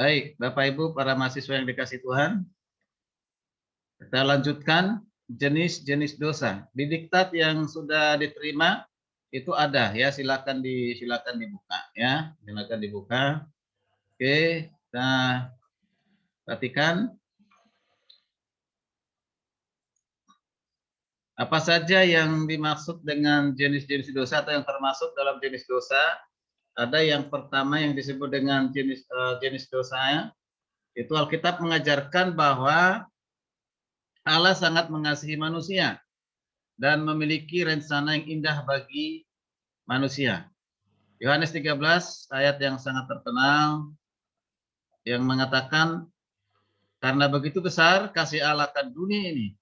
Baik, Bapak Ibu para mahasiswa yang dikasih Tuhan, kita lanjutkan jenis-jenis dosa. Di diktat yang sudah diterima itu ada ya, silakan dibuka ya, silakan dibuka. Oke, nah perhatikan apa saja yang dimaksud dengan jenis-jenis dosa atau yang termasuk dalam jenis dosa. Ada yang pertama yang disebut dengan jenis dosa, itu Alkitab mengajarkan bahwa Allah sangat mengasihi manusia dan memiliki rencana yang indah bagi manusia. Yohanes 13 ayat yang sangat terkenal yang mengatakan, karena begitu besar kasih Allah akan dunia ini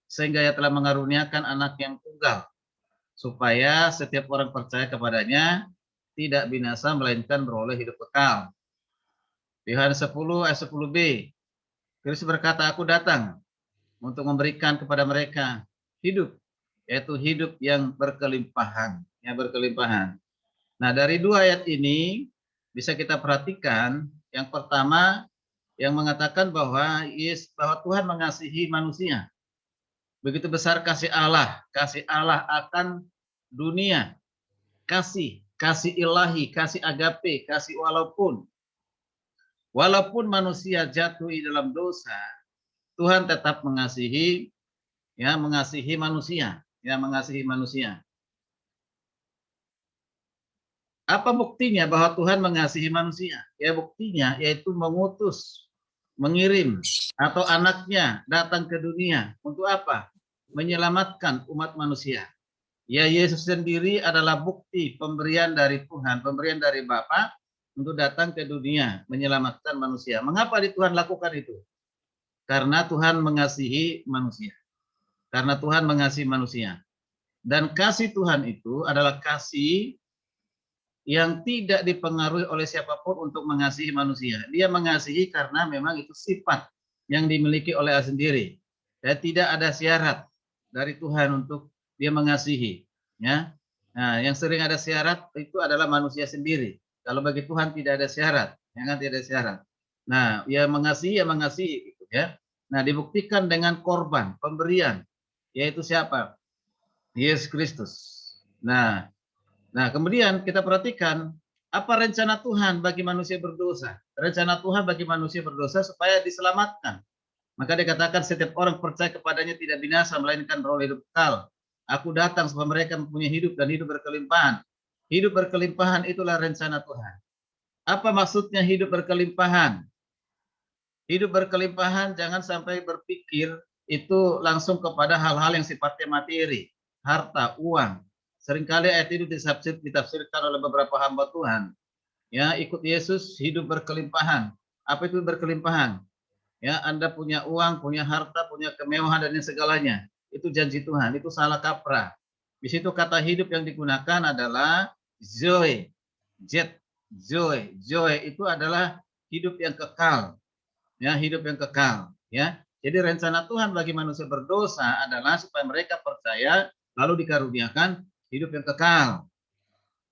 sehingga ia telah mengaruniakan anak yang tunggal supaya setiap orang percaya kepadanya tidak binasa melainkan beroleh hidup kekal. Yohanes 10 ayat 10b, Kristus berkata, aku datang untuk memberikan kepada mereka hidup, yaitu hidup yang berkelimpahan, yang berkelimpahan. Nah, dari dua ayat ini bisa kita perhatikan, yang pertama yang mengatakan bahwa Tuhan mengasihi manusia. Begitu besar kasih Allah akan dunia. Kasih ilahi, kasih agape, kasih walaupun manusia jatuh di dalam dosa, Tuhan tetap mengasihi manusia, ya mengasihi manusia. Apa buktinya bahwa Tuhan mengasihi manusia? Ya buktinya yaitu mengirim atau anaknya datang ke dunia. Untuk apa? Menyelamatkan umat manusia. Ya Yesus sendiri adalah bukti pemberian dari Tuhan, pemberian dari Bapa untuk datang ke dunia, menyelamatkan manusia. Mengapa Tuhan lakukan itu? Karena Tuhan mengasihi manusia. Karena Tuhan mengasihi manusia. Dan kasih Tuhan itu adalah kasih yang tidak dipengaruhi oleh siapapun untuk mengasihi manusia. Dia mengasihi karena memang itu sifat yang dimiliki oleh Allah sendiri. Ya, tidak ada syarat dari Tuhan untuk dia mengasihi. Ya, nah, yang sering ada syarat itu adalah manusia sendiri. Kalau bagi Tuhan tidak ada syarat, ya kan tidak ada syarat. Nah, ya mengasihi, gitu ya. Nah, dibuktikan dengan korban, pemberian, yaitu siapa? Yesus Kristus. Nah, kemudian kita perhatikan apa rencana Tuhan bagi manusia berdosa. Rencana Tuhan bagi manusia berdosa supaya diselamatkan. Maka dikatakan setiap orang percaya kepadanya tidak binasa melainkan beroleh hidup kekal. Aku datang supaya mereka mempunyai hidup dan hidup berkelimpahan. Hidup berkelimpahan itulah rencana Tuhan. Apa maksudnya hidup berkelimpahan? Hidup berkelimpahan jangan sampai berpikir itu langsung kepada hal-hal yang sifatnya materi, harta, uang. Seringkali ayat itu ditafsirkan oleh beberapa hamba Tuhan. Ya, ikut Yesus hidup berkelimpahan. Apa itu berkelimpahan? Ya, Anda punya uang, punya harta, punya kemewahan dan segalanya. Itu janji Tuhan, itu salah kaprah. Di situ kata hidup yang digunakan adalah zoe. Zoe. Zoe itu adalah hidup yang kekal. Ya, hidup yang kekal. Ya, jadi rencana Tuhan bagi manusia berdosa adalah supaya mereka percaya lalu dikaruniakan hidup yang kekal.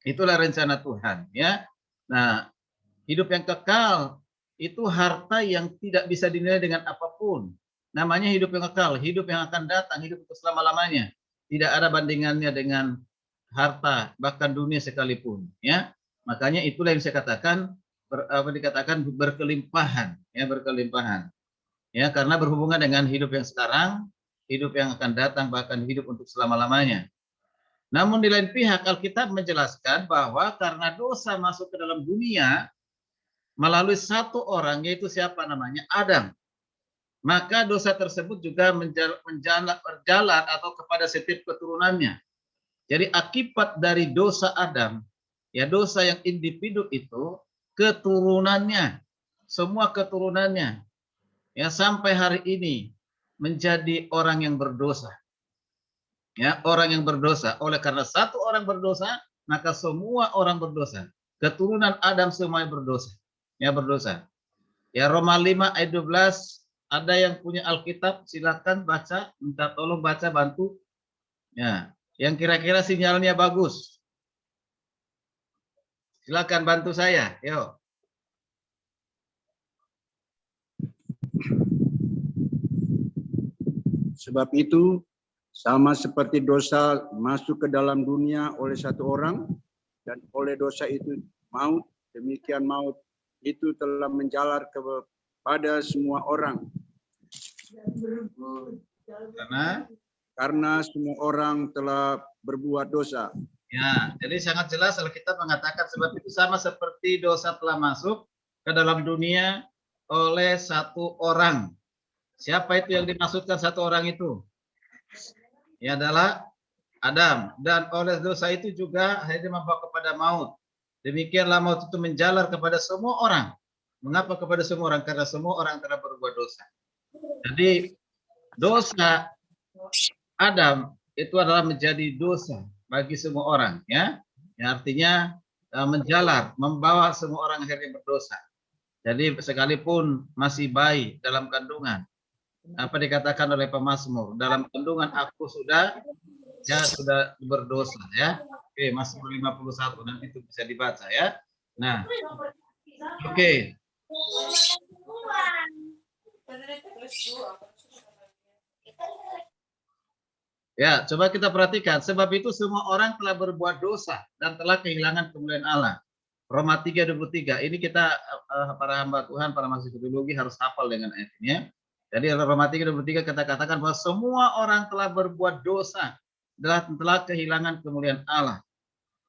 Itulah rencana Tuhan. Ya, nah hidup yang kekal itu harta yang tidak bisa dinilai dengan apapun. Namanya hidup yang kekal, hidup yang akan datang, hidup untuk selama-lamanya. Tidak ada bandingannya dengan harta, bahkan dunia sekalipun. Ya, makanya itulah yang saya katakan dikatakan berkelimpahan, ya berkelimpahan. Ya, karena berhubungan dengan hidup yang sekarang, hidup yang akan datang, bahkan hidup untuk selama-lamanya. Namun di lain pihak Alkitab menjelaskan bahwa karena dosa masuk ke dalam dunia, melalui satu orang, yaitu siapa namanya? Adam. Maka dosa tersebut juga berjalan atau kepada setiap keturunannya. Jadi akibat dari dosa Adam, ya dosa yang individu itu, keturunannya, semua keturunannya, ya sampai hari ini menjadi orang yang berdosa. Ya, orang yang berdosa. Oleh karena satu orang berdosa, maka semua orang berdosa. Keturunan Adam semuanya berdosa. Ya berdosa. Ya Roma 5 ayat 12, ada yang punya Alkitab silakan baca, minta tolong baca bantu. Ya, yang kira-kira sinyalnya bagus. Silakan bantu saya. Yo. Sebab itu, sama seperti dosa masuk ke dalam dunia oleh satu orang, dan oleh dosa itu maut, demikian maut itu telah menjalar kepada semua orang. Karena semua orang telah berbuat dosa. Ya, jadi sangat jelas Alkitab mengatakan sebab itu sama seperti dosa telah masuk ke dalam dunia oleh satu orang. Siapa itu yang dimaksudkan satu orang itu? Ya adalah Adam. Dan oleh dosa itu juga akhirnya membawa kepada maut. Demikianlah maut itu menjalar kepada semua orang. Mengapa kepada semua orang? Karena semua orang telah berbuat dosa. Jadi dosa Adam itu adalah menjadi dosa bagi semua orang, ya. Ya, artinya menjalar, membawa semua orang akhirnya berdosa. Jadi sekalipun masih bayi dalam kandungan, apa dikatakan oleh pemazmur, dalam kandungan aku sudah berdosa, ya. Oke, Mazmur 51 nanti itu bisa dibaca, ya. Nah, oke. Ya, coba kita perhatikan. Sebab itu semua orang telah berbuat dosa dan telah kehilangan kemuliaan Allah. Roma 3:23. Ini kita para hamba Tuhan, para mahasiswa teologi harus hafal dengan ayat ini, ya. Jadi Roma 3:23 kita katakan bahwa semua orang telah berbuat dosa dan telah kehilangan kemuliaan Allah.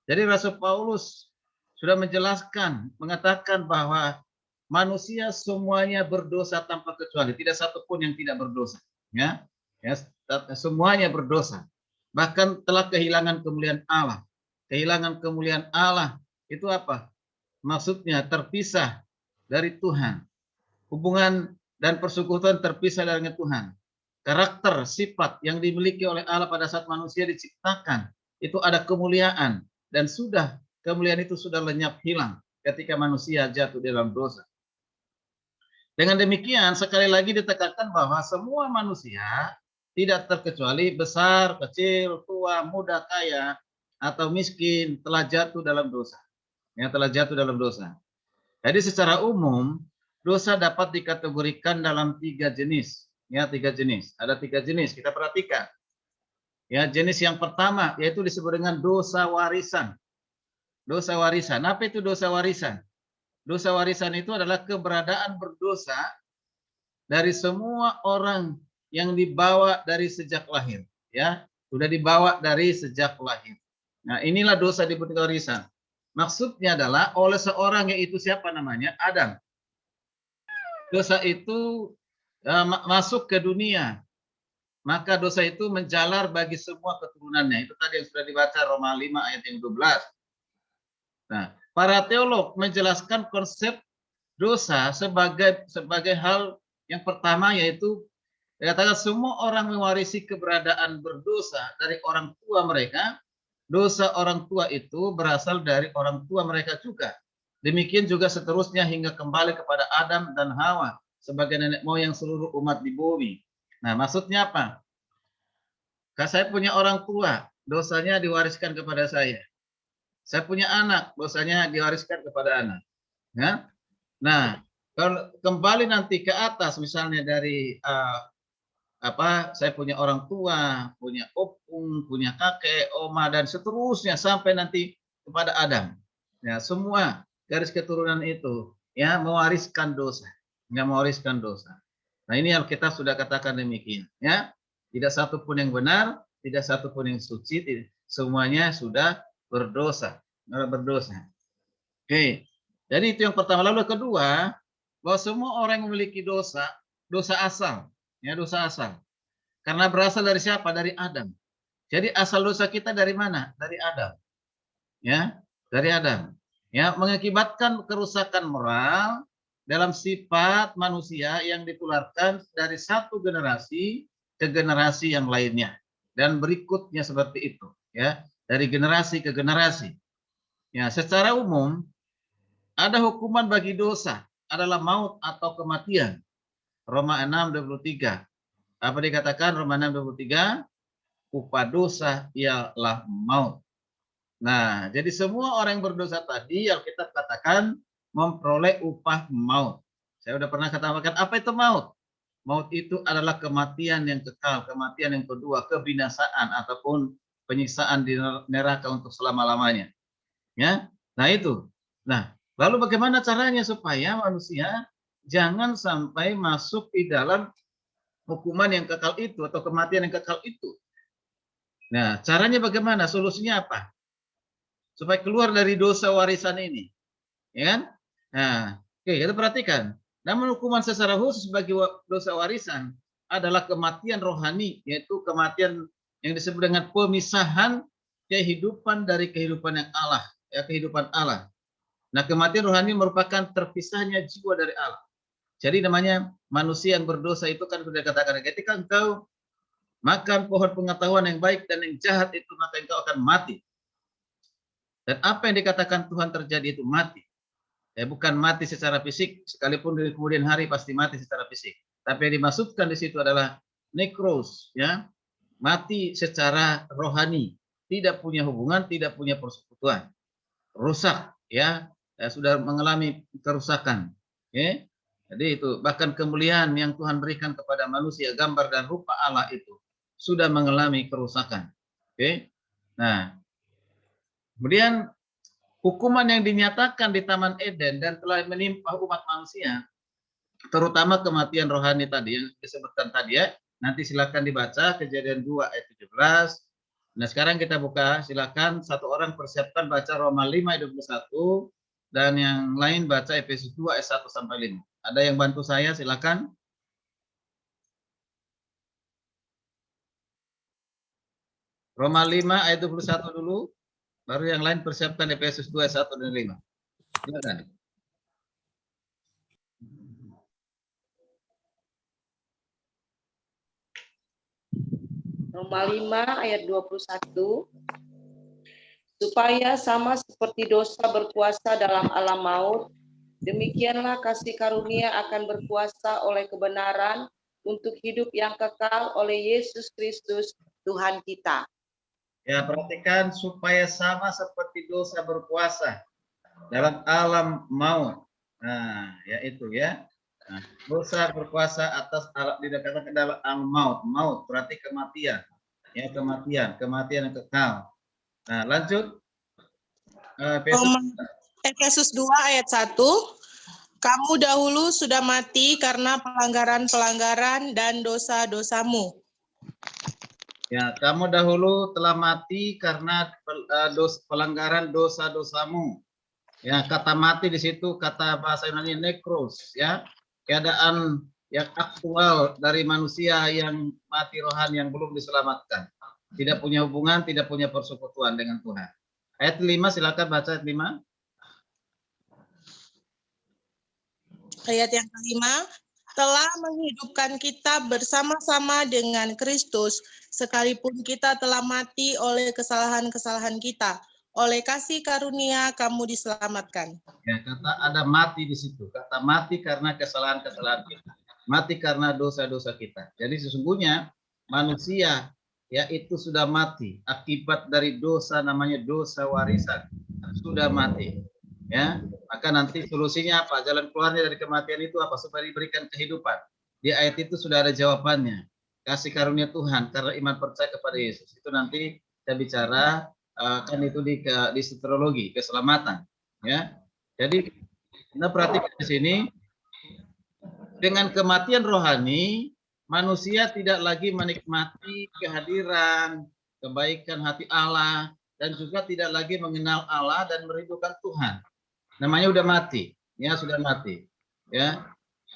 Jadi Rasul Paulus sudah menjelaskan, mengatakan bahwa manusia semuanya berdosa tanpa kecuali, tidak satu pun yang tidak berdosa, ya. Ya, semuanya berdosa. Bahkan telah kehilangan kemuliaan Allah. Kehilangan kemuliaan Allah itu apa? Maksudnya terpisah dari Tuhan. Hubungan dan persekutuan terpisah dari Tuhan. Karakter, sifat yang dimiliki oleh Allah pada saat manusia diciptakan, itu ada kemuliaan. Dan kemuliaan itu sudah lenyap hilang ketika manusia jatuh dalam dosa. Dengan demikian, sekali lagi ditekankan bahwa semua manusia tidak terkecuali besar, kecil, tua, muda, kaya, atau miskin telah jatuh dalam dosa. Ya, telah jatuh dalam dosa. Jadi secara umum, dosa dapat dikategorikan dalam 3 jenis. Ya, 3 jenis. Ada 3 jenis, kita perhatikan. Ya, jenis yang pertama yaitu disebut dengan dosa warisan. Dosa warisan. Apa itu dosa warisan? Dosa warisan itu adalah keberadaan berdosa dari semua orang yang dibawa dari sejak lahir, ya, sudah dibawa dari sejak lahir. Nah, inilah dosa disebut warisan. Maksudnya adalah oleh seorang, yaitu siapa namanya? Adam. Dosa itu masuk ke dunia, maka dosa itu menjalar bagi semua keturunannya. Itu tadi yang sudah dibaca Roma 5 ayat yang 12. Nah, para teolog menjelaskan konsep dosa sebagai hal yang pertama, yaitu dikatakan semua orang mewarisi keberadaan berdosa dari orang tua mereka. Dosa orang tua itu berasal dari orang tua mereka juga. Demikian juga seterusnya hingga kembali kepada Adam dan Hawa sebagai nenek moyang seluruh umat di bumi. Nah, maksudnya apa? Kalau saya punya orang tua, dosanya diwariskan kepada saya. Saya punya anak, dosanya diwariskan kepada anak. Ya? Nah, kalau kembali nanti ke atas, misalnya dari saya punya orang tua, punya opung, punya kakek, oma, dan seterusnya sampai nanti kepada Adam. Ya, semua garis keturunan itu ya mewariskan dosa, nggak mewariskan dosa. Nah, ini Alkitab sudah katakan demikian, ya. Tidak satu pun yang benar, tidak satu pun yang suci, semuanya sudah berdosa, berdosa. Oke. Jadi itu yang pertama. Lalu kedua, bahwa semua orang yang memiliki dosa, dosa asal, ya, dosa asal. Karena berasal dari siapa? Dari Adam. Jadi asal dosa kita dari mana? Dari Adam. Ya, dari Adam. Ya, mengakibatkan kerusakan moral dalam sifat manusia yang ditularkan dari satu generasi ke generasi yang lainnya dan berikutnya seperti itu, ya, dari generasi ke generasi. Ya, secara umum ada hukuman bagi dosa adalah maut atau kematian. Roma 6:23. Apa dikatakan Roma 6:23? Upah dosa ialah maut. Nah, jadi semua orang yang berdosa tadi Alkitab katakan memperoleh upah maut. Saya sudah pernah katakan apa itu maut? maut itu adalah kematian yang kekal, kematian yang kedua, kebinasaan ataupun penyiksaan di neraka untuk selama-lamanya. Ya, nah itu. Nah, lalu bagaimana caranya supaya manusia jangan sampai masuk di dalam hukuman yang kekal itu atau kematian yang kekal itu? Nah, caranya bagaimana? Solusinya apa? Supaya keluar dari dosa warisan ini, ya kan? Nah, oke, kita perhatikan. Namun hukuman secara khusus bagi dosa warisan adalah kematian rohani, yaitu kematian yang disebut dengan pemisahan kehidupan dari kehidupan yang Allah, ya, kehidupan Allah. Nah, kematian rohani merupakan terpisahnya jiwa dari Allah. Jadi namanya manusia yang berdosa itu kan sudah dikatakan, ketika engkau makan pohon pengetahuan yang baik dan yang jahat itu, maka engkau akan mati. Dan apa yang dikatakan Tuhan terjadi itu mati. Ya, bukan mati secara fisik, sekalipun di kemudian hari pasti mati secara fisik. Tapi yang dimaksudkan di situ adalah nekros, ya, mati secara rohani, tidak punya hubungan, tidak punya persekutuan, rusak, ya, sudah mengalami kerusakan. Ya. Jadi itu bahkan kemuliaan yang Tuhan berikan kepada manusia, gambar dan rupa Allah itu sudah mengalami kerusakan. Oke. Nah, kemudian hukuman yang dinyatakan di Taman Eden dan telah menimpa umat manusia, terutama kematian rohani tadi yang disebutkan tadi, ya. Nanti silakan dibaca Kejadian 2 ayat 17. Nah, sekarang kita buka, silakan satu orang persiapkan baca Roma 5 ayat 21 dan yang lain baca Efesus 2 ayat 1 sampai 5. Ada yang bantu saya, silakan. Roma 5 ayat 21 dulu, baru yang lain persiapkan Efesus 2 ayat 1 dan 5. Silakan. Roma 5 ayat 21. Supaya sama seperti dosa berkuasa dalam alam maut, demikianlah kasih karunia akan berkuasa oleh kebenaran untuk hidup yang kekal oleh Yesus Kristus Tuhan kita. Ya, perhatikan, supaya sama seperti dosa berkuasa dalam alam maut. Nah, ya itu ya. Nah, dosa berkuasa atas alam, dikatakan dalam alam maut. Maut berarti kematian. Ya, kematian yang kekal. Nah, lanjut. Efesus 2 ayat 1. Kamu dahulu sudah mati karena pelanggaran-pelanggaran dan dosa-dosamu. Ya, kamu dahulu telah mati karena pelanggaran dosa-dosamu. Ya, kata mati di situ kata bahasa Yunani nekros, ya. Keadaan yang aktual dari manusia yang mati rohani yang belum diselamatkan. Tidak punya hubungan, tidak punya persekutuan dengan Tuhan. Ayat 5, silakan baca ayat 5. Ayat yang kelima, telah menghidupkan kita bersama-sama dengan Kristus, sekalipun kita telah mati oleh kesalahan-kesalahan kita. Oleh kasih karunia kamu diselamatkan. Ya, kata ada mati di situ. Kata mati karena kesalahan-kesalahan kita. Mati karena dosa-dosa kita. Jadi sesungguhnya manusia ya itu sudah mati akibat dari dosa, namanya dosa warisan. Sudah mati. Ya, maka nanti solusinya apa? Jalan keluarnya dari kematian itu apa? Supaya diberikan kehidupan. Di ayat itu sudah ada jawabannya. Kasih karunia Tuhan karena iman percaya kepada Yesus. Itu nanti kita bicara kan itu di soteriologi, keselamatan, ya. Jadi kita perhatikan di sini, dengan kematian rohani manusia tidak lagi menikmati kehadiran, kebaikan hati Allah, dan juga tidak lagi mengenal Allah dan merindukan Tuhan. Namanya udah mati, ya, sudah mati, ya.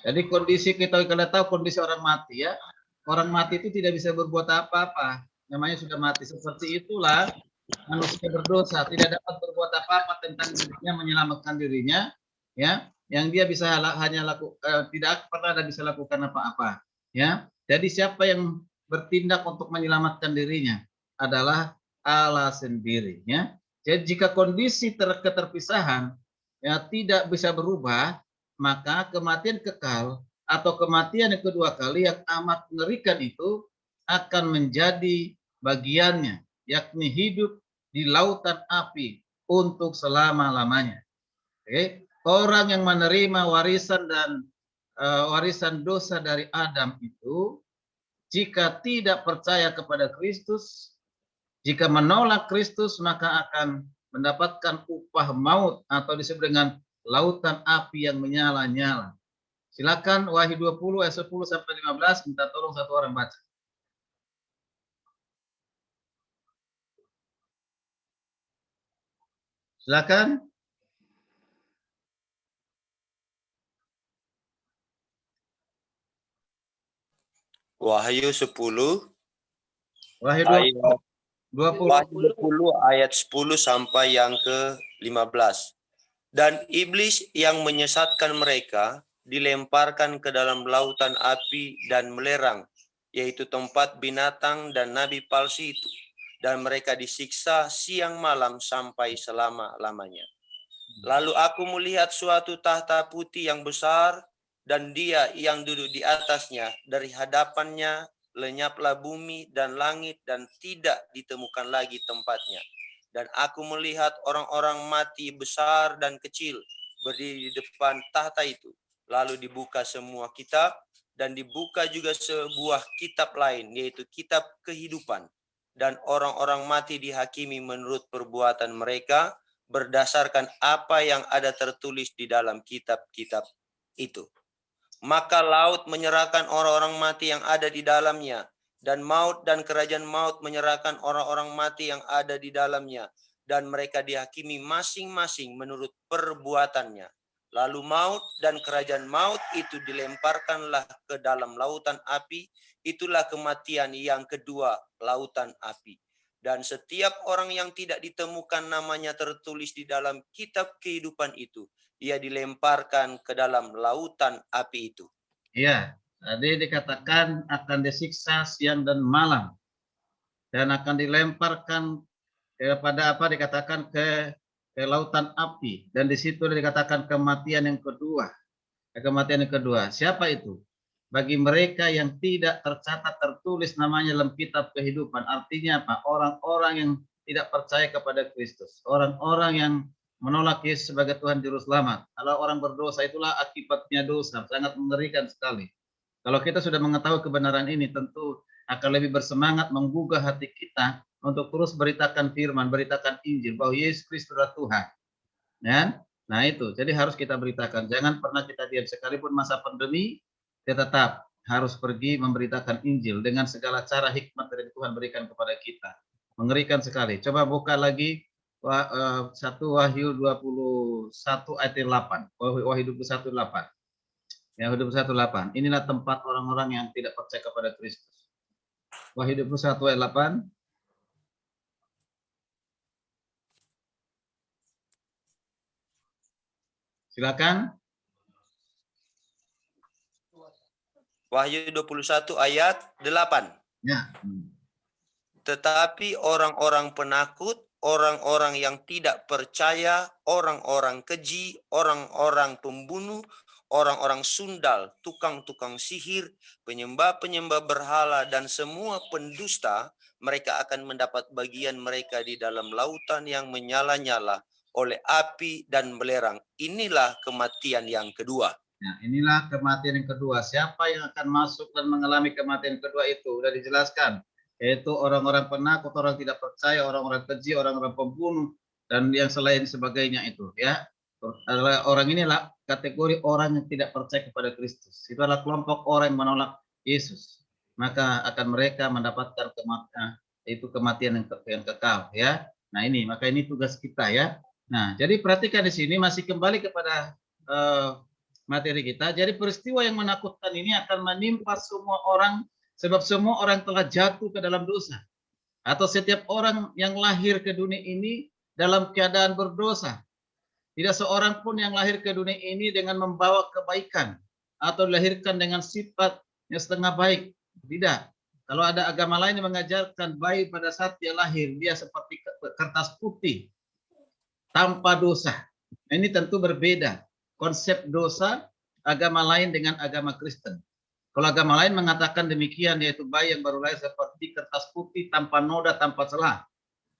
Jadi kondisi kita tahu kondisi orang mati, ya. Orang mati itu tidak bisa berbuat apa-apa, namanya sudah mati. Seperti itulah manusia berdosa, tidak dapat berbuat apa-apa tentang dirinya, menyelamatkan dirinya, ya, yang dia bisa hanya tidak pernah bisa lakukan apa-apa, ya. Jadi siapa yang bertindak untuk menyelamatkan dirinya adalah Allah sendiri, ya. Jadi jika kondisi keterpisahan ya tidak bisa berubah, maka kematian kekal atau kematian yang kedua kali yang amat mengerikan itu akan menjadi bagiannya, yakni hidup di lautan api untuk selama-lamanya. Oke, orang yang menerima warisan dan warisan dosa dari Adam itu, jika tidak percaya kepada Kristus, jika menolak Kristus, maka akan mendapatkan upah maut atau disebut dengan lautan api yang menyala-nyala. Silakan Wahyu 20 ayat 10 sampai 15, minta tolong satu orang baca. Silakan. Wahyu 10 Wahyu ayat 20. Wahyu 20 ayat 10 sampai yang ke-15. Dan iblis yang menyesatkan mereka dilemparkan ke dalam lautan api dan melerang, yaitu tempat binatang dan nabi palsu itu. Dan mereka disiksa siang malam sampai selama-lamanya. Lalu aku melihat suatu tahta putih yang besar, dan dia yang duduk di atasnya. Dari hadapannya lenyaplah bumi dan langit, dan tidak ditemukan lagi tempatnya. Dan aku melihat orang-orang mati besar dan kecil berdiri di depan tahta itu. Lalu dibuka semua kitab, dan dibuka juga sebuah kitab lain, yaitu kitab kehidupan. Dan orang-orang mati dihakimi menurut perbuatan mereka, berdasarkan apa yang ada tertulis di dalam kitab-kitab itu. Maka laut menyerahkan orang-orang mati yang ada di dalamnya, dan maut dan kerajaan maut menyerahkan orang-orang mati yang ada di dalamnya, dan mereka dihakimi masing-masing menurut perbuatannya. Lalu maut dan kerajaan maut itu dilemparkanlah ke dalam lautan api. Itulah kematian yang kedua, lautan api. Dan setiap orang yang tidak ditemukan namanya tertulis di dalam kitab kehidupan itu, ia dilemparkan ke dalam lautan api itu. Iya, tadi dikatakan akan disiksa siang dan malam, dan akan dilemparkan kepada apa, dikatakan ke lautan api, dan di situ dikatakan kematian yang kedua. Kematian yang kedua, siapa itu? Bagi mereka yang tidak tercatat tertulis namanya dalam kitab kehidupan. Artinya apa? Orang-orang yang tidak percaya kepada Kristus, orang-orang yang menolak Yesus sebagai Tuhan Juru Selamat. Kalau orang berdosa, itulah akibatnya dosa. Sangat mengerikan sekali. Kalau kita sudah mengetahui kebenaran ini, tentu akan lebih bersemangat menggugah hati kita untuk terus beritakan firman, beritakan Injil bahwa Yesus Kristus adalah Tuhan. Ya? Nah itu, jadi harus kita beritakan. Jangan pernah kita diam, sekalipun masa pandemi, kita tetap harus pergi memberitakan Injil dengan segala cara hikmat dari Tuhan berikan kepada kita. Mengerikan sekali. Coba buka lagi 1 Wahyu 21 ayat 8. Wahyu 21 8. Ya, Wahyu 21 8. Inilah tempat orang-orang yang tidak percaya kepada Kristus. Wahyu 21 ayat 8. Silakan. Wahyu 21 ayat 8. Ya. Tetapi orang-orang penakut, orang-orang yang tidak percaya, orang-orang keji, orang-orang pembunuh, orang-orang sundal, tukang-tukang sihir, penyembah-penyembah berhala, dan semua pendusta, mereka akan mendapat bagian mereka di dalam lautan yang menyala-nyala oleh api dan belerang. Inilah kematian yang kedua. Nah, inilah kematian yang kedua. Siapa yang akan masuk dan mengalami kematian kedua itu? Sudah dijelaskan. Yaitu orang-orang penakut, orang tidak percaya, orang-orang keji, orang-orang pembunuh, dan yang selain sebagainya itu. Ya, orang inilah kategori orang yang tidak percaya kepada Kristus. Itu adalah kelompok orang yang menolak Yesus. Maka akan mereka mendapatkan kematian, itu kematian yang kekal. Ya, nah ini, maka ini tugas kita ya. Nah, jadi perhatikan di sini masih kembali kepada materi kita. Jadi peristiwa yang menakutkan ini akan menimpa semua orang, sebab semua orang telah jatuh ke dalam dosa. Atau setiap orang yang lahir ke dunia ini dalam keadaan berdosa. Tidak seorang pun yang lahir ke dunia ini dengan membawa kebaikan atau dilahirkan dengan sifat yang setengah baik. Tidak. Kalau ada agama lain yang mengajarkan baik pada saat dia lahir, dia seperti kertas putih tanpa dosa. Ini tentu berbeda. Konsep dosa agama lain dengan agama Kristen. Kalau agama lain mengatakan demikian, yaitu bayi yang baru lahir seperti kertas putih tanpa noda, tanpa celah.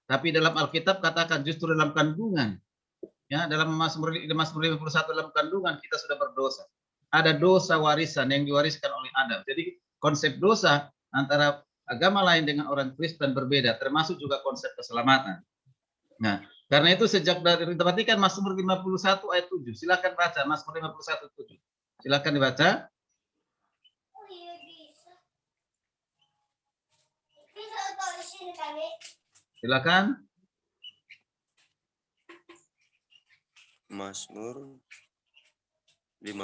Tapi dalam Alkitab katakan justru dalam kandungan, ya, dalam Mazmur 51 dalam kandungan kita sudah berdosa. ada dosa warisan yang diwariskan oleh Adam. Jadi konsep dosa antara agama lain dengan orang Kristen berbeda, termasuk juga konsep keselamatan. Nah, karena itu sejak dari perhatikan Mazmur 51 ayat 7. Silakan baca Mazmur 51 7. Silakan dibaca. Silakan. Mazmur 51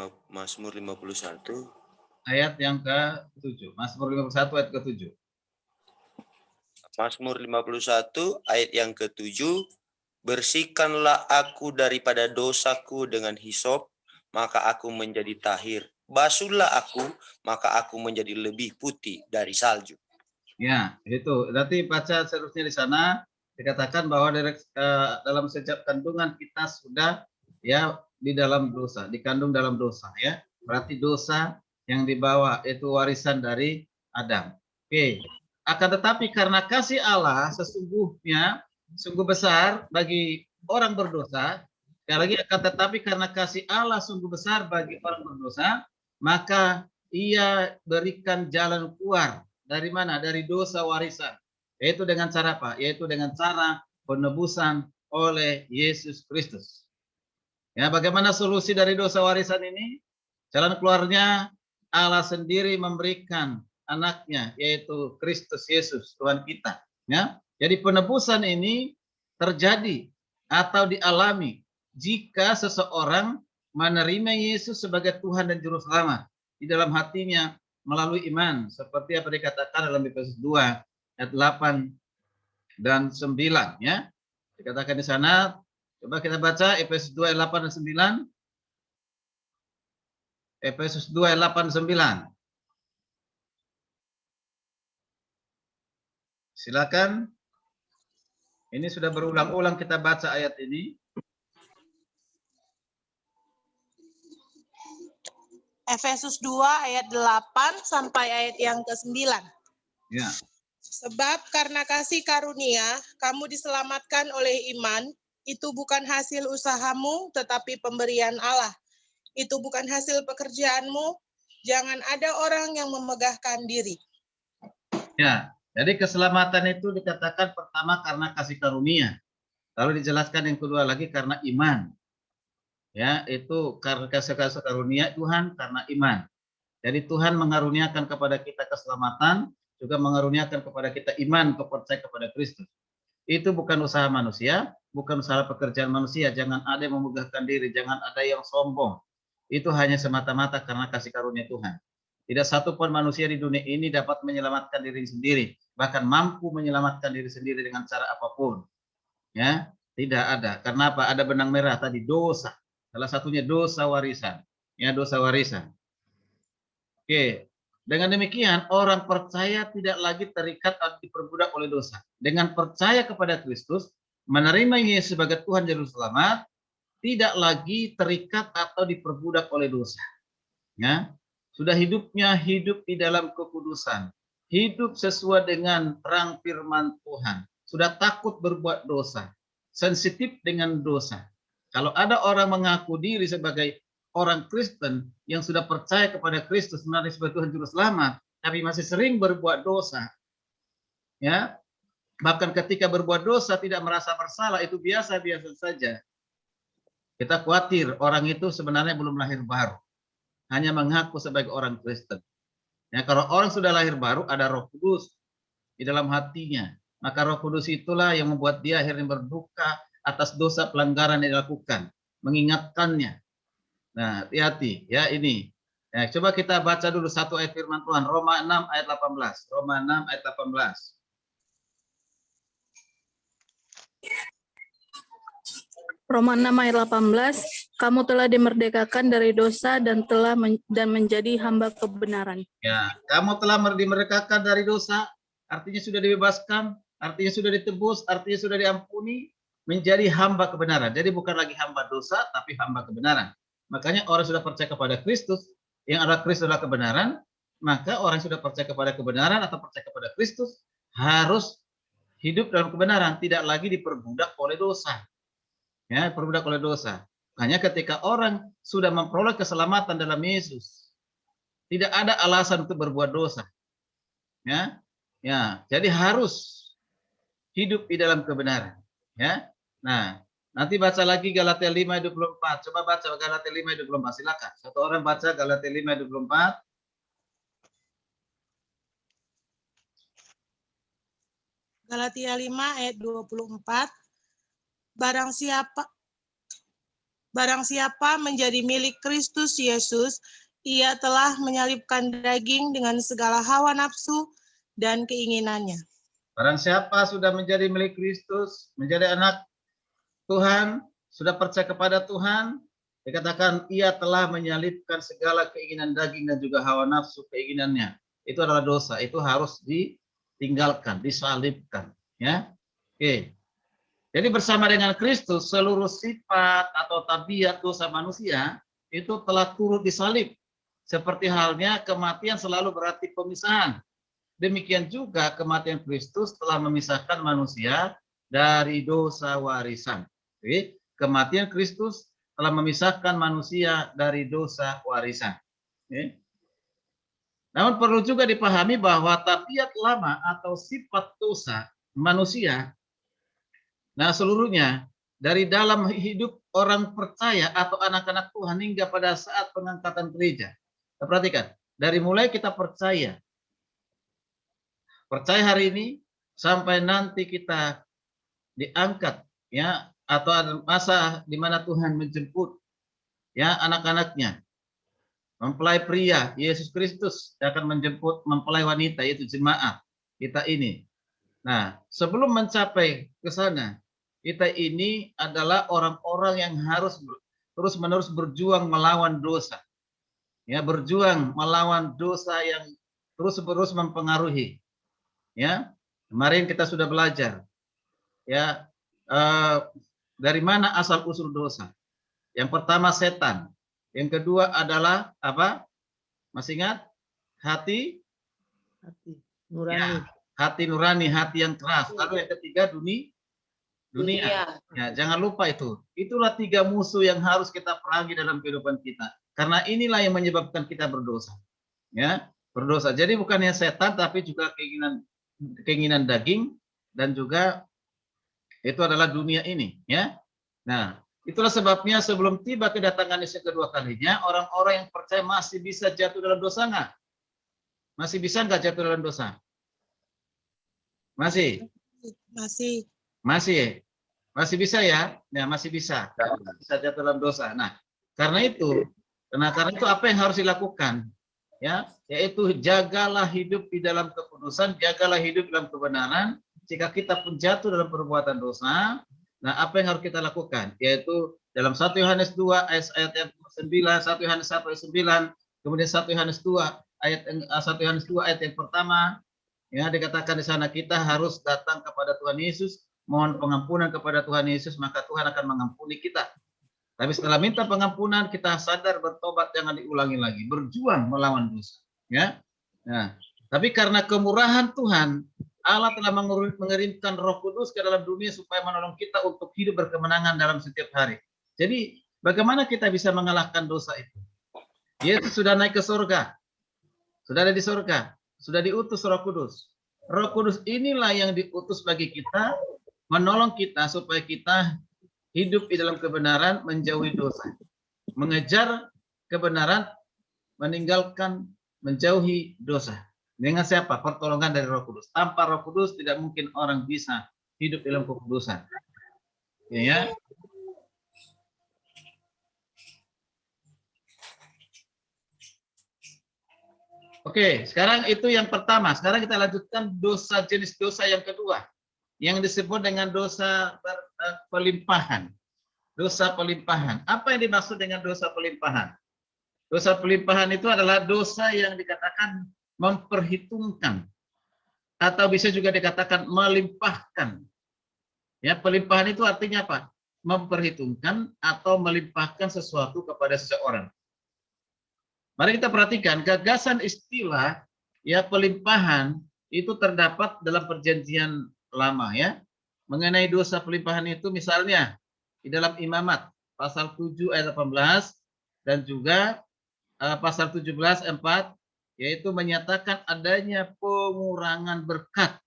ayat yang ke-7. Mazmur 51 ayat ke-7. Mazmur 51 ayat yang ke-7, bersihkanlah aku daripada dosaku dengan hisop, maka aku menjadi tahir. Basuhlah aku, maka aku menjadi lebih putih dari salju. Ya, itu. Nanti baca seterusnya di sana dikatakan bahwa dalam sejak kandungan kita sudah ya di dalam dosa, dikandung dalam dosa ya. Berarti dosa yang dibawa itu warisan dari Adam. Oke. Akan tetapi karena kasih Allah sesungguhnya sungguh besar bagi orang berdosa, sekali lagi akan tetapi karena kasih Allah sungguh besar bagi orang berdosa, maka Ia berikan jalan keluar. Dari mana? Dari dosa warisan. Yaitu dengan cara apa? Yaitu dengan cara penebusan oleh Yesus Kristus. Ya, bagaimana solusi dari dosa warisan ini? Jalan keluarnya Allah sendiri memberikan anaknya, yaitu Kristus Yesus, Tuhan kita. Ya, jadi penebusan ini terjadi atau dialami jika seseorang menerima Yesus sebagai Tuhan dan Juru Selamat di dalam hatinya melalui iman, seperti apa dikatakan dalam Efesus 2 ayat 8 dan 9 ya. Dikatakan di sana, coba kita baca Efesus 2 ayat 8 dan 9. Efesus 2 ayat 8 dan 9. Silakan. Ini sudah berulang-ulang kita baca ayat ini. Efesus 2 ayat 8 sampai ayat yang ke-9. Ya. Sebab karena kasih karunia, kamu diselamatkan oleh iman, itu bukan hasil usahamu, tetapi pemberian Allah. Itu bukan hasil pekerjaanmu, jangan ada orang yang memegahkan diri. Ya, jadi keselamatan itu dikatakan pertama karena kasih karunia. Lalu dijelaskan yang kedua lagi karena iman. Ya, itu karena kasih karunia Tuhan karena iman. Jadi Tuhan mengaruniakan kepada kita keselamatan, juga mengaruniakan kepada kita iman untuk percaya kepada Kristus. Itu bukan usaha manusia, bukan usaha pekerjaan manusia. Jangan ada yang memegahkan diri, jangan ada yang sombong. Itu hanya semata-mata karena kasih karunia Tuhan. Tidak satu pun manusia di dunia ini dapat menyelamatkan diri sendiri, bahkan mampu menyelamatkan diri sendiri dengan cara apapun. Ya, tidak ada. Karena apa? Ada benang merah tadi, dosa. Salah satunya dosa warisan. Ya, dosa warisan. Oke. Dengan demikian, orang percaya tidak lagi terikat atau diperbudak oleh dosa. Dengan percaya kepada Kristus, menerima Yesus sebagai Tuhan Juru Selamat, tidak lagi terikat atau diperbudak oleh dosa. Ya, sudah hidupnya hidup di dalam kekudusan, hidup sesuai dengan terang firman Tuhan, sudah takut berbuat dosa, sensitif dengan dosa. Kalau ada orang mengaku diri sebagai orang Kristen yang sudah percaya kepada Kristus menerima sebagai Tuhan Juru Selamat, tapi masih sering berbuat dosa, ya, bahkan ketika berbuat dosa tidak merasa bersalah, itu biasa-biasa saja. Kita khawatir orang itu sebenarnya belum lahir baru, hanya mengaku sebagai orang Kristen. Ya, kalau orang sudah lahir baru, ada Roh Kudus di dalam hatinya, maka Roh Kudus itulah yang membuat dia akhirnya berduka atas dosa pelanggaran yang dilakukan, mengingatkannya. Nah, hati-hati ya ini. Ya, coba kita baca dulu satu ayat firman Tuhan, Roma 6 ayat 18. Roma 6 ayat 18. Roma 6 ayat 18, kamu telah dimerdekakan dari dosa dan menjadi hamba kebenaran. Ya, kamu telah dimerdekakan dari dosa, artinya sudah dibebaskan, artinya sudah ditebus, artinya sudah diampuni, menjadi hamba kebenaran. Jadi bukan lagi hamba dosa, tapi hamba kebenaran. Makanya orang sudah percaya kepada Kristus, yang adalah Kristus adalah kebenaran, maka orang sudah percaya kepada kebenaran atau percaya kepada Kristus harus hidup dalam kebenaran, tidak lagi diperbudak oleh dosa. Ya, perbudak oleh dosa. Hanya ketika orang sudah memperoleh keselamatan dalam Yesus, tidak ada alasan untuk berbuat dosa. Ya, ya. Jadi harus hidup di dalam kebenaran. Ya. Nah, nanti baca lagi Galatia 5:24. Coba baca Galatia 5:24. Silakan. Satu orang baca Galatia 5:24. Galatia 5 ayat 24. Barang siapa menjadi milik Kristus Yesus, ia telah menyalibkan daging dengan segala hawa nafsu dan keinginannya. Barang siapa sudah menjadi milik Kristus, menjadi anak Tuhan, sudah percaya kepada Tuhan, dikatakan ia telah menyalibkan segala keinginan daging dan juga hawa nafsu keinginannya. Itu adalah dosa, itu harus ditinggalkan, disalibkan. Ya, oke. Jadi bersama dengan Kristus, seluruh sifat atau tabiat dosa manusia itu telah turut disalib. Seperti halnya kematian selalu berarti pemisahan. Demikian juga kematian Kristus telah memisahkan manusia dari dosa warisan. Jadi, kematian Kristus telah memisahkan manusia dari dosa warisan. Oke. Namun perlu juga dipahami bahwa tabiat lama atau sifat dosa manusia, nah seluruhnya dari dalam hidup orang percaya atau anak-anak Tuhan hingga pada saat pengangkatan gereja. Perhatikan, dari mulai kita percaya hari ini sampai nanti kita diangkat, ya, atau ada masa di mana Tuhan menjemput, ya, anak-anaknya. Mempelai pria Yesus Kristus akan menjemput mempelai wanita, yaitu jemaat kita ini. Nah, sebelum mencapai ke sana, kita ini adalah orang-orang yang harus terus-menerus berjuang melawan dosa. Ya, berjuang melawan dosa yang terus-menerus mempengaruhi. Ya, kemarin kita sudah belajar. Ya, dari mana asal usul dosa? Yang pertama setan. Yang kedua adalah apa? Masih ingat? Hati nurani. Ya, hati nurani, hati yang keras. Lalu yang ketiga dunia. Ya, jangan lupa itu. Itulah 3 musuh yang harus kita perangi dalam kehidupan kita. Karena inilah yang menyebabkan kita berdosa. Ya, berdosa. Jadi bukannya setan tapi juga keinginan daging dan juga itu adalah dunia ini, ya. Nah, itulah sebabnya sebelum tiba kedatangan Yesus kedua kalinya, orang-orang yang percaya masih bisa jatuh dalam dosa nggak? Masih bisa nggak jatuh dalam dosa? Masih. Masih bisa ya? Ya, masih bisa. Bisa jatuh dalam dosa. Nah, karena itu apa yang harus dilakukan? Ya, yaitu jagalah hidup di dalam kekudusan, jagalah hidup dalam kebenaran. Jika kita pun jatuh dalam perbuatan dosa, nah apa yang harus kita lakukan? Yaitu dalam 1 Yohanes 2 ayat 9, 1 Yohanes 1 ayat 9, kemudian 1 Yohanes 2 ayat yang pertama, ya, dikatakan di sana kita harus datang kepada Tuhan Yesus, mohon pengampunan kepada Tuhan Yesus, maka Tuhan akan mengampuni kita. Tapi setelah minta pengampunan, kita sadar, bertobat, jangan diulangi lagi, berjuang melawan dosa. Ya, nah, tapi karena kemurahan Tuhan, Allah telah mengirimkan Roh Kudus ke dalam dunia supaya menolong kita untuk hidup berkemenangan dalam setiap hari. Jadi, bagaimana kita bisa mengalahkan dosa itu? Yesus sudah naik ke surga, sudah ada di surga, sudah diutus Roh Kudus. Roh Kudus inilah yang diutus bagi kita, menolong kita supaya kita hidup di dalam kebenaran, menjauhi dosa, mengejar kebenaran, menjauhi dosa. Dengan siapa? Pertolongan dari Roh Kudus. Tanpa Roh Kudus tidak mungkin orang bisa hidup dalam kekudusan. Ya. Oke, sekarang itu yang pertama. Sekarang kita lanjutkan jenis dosa yang kedua, yang disebut dengan dosa pelimpahan. Dosa pelimpahan. Apa yang dimaksud dengan dosa pelimpahan? Dosa pelimpahan itu adalah dosa yang dikatakan memperhitungkan, atau bisa juga dikatakan melimpahkan. Ya, pelimpahan itu artinya apa? Memperhitungkan atau melimpahkan sesuatu kepada seseorang. Mari kita perhatikan gagasan istilah ya pelimpahan itu terdapat dalam Perjanjian Lama, ya. Mengenai dosa pelimpahan itu misalnya di dalam Imamat pasal 7 ayat 18 dan juga pasal 17 4, yaitu menyatakan adanya pengurangan berkat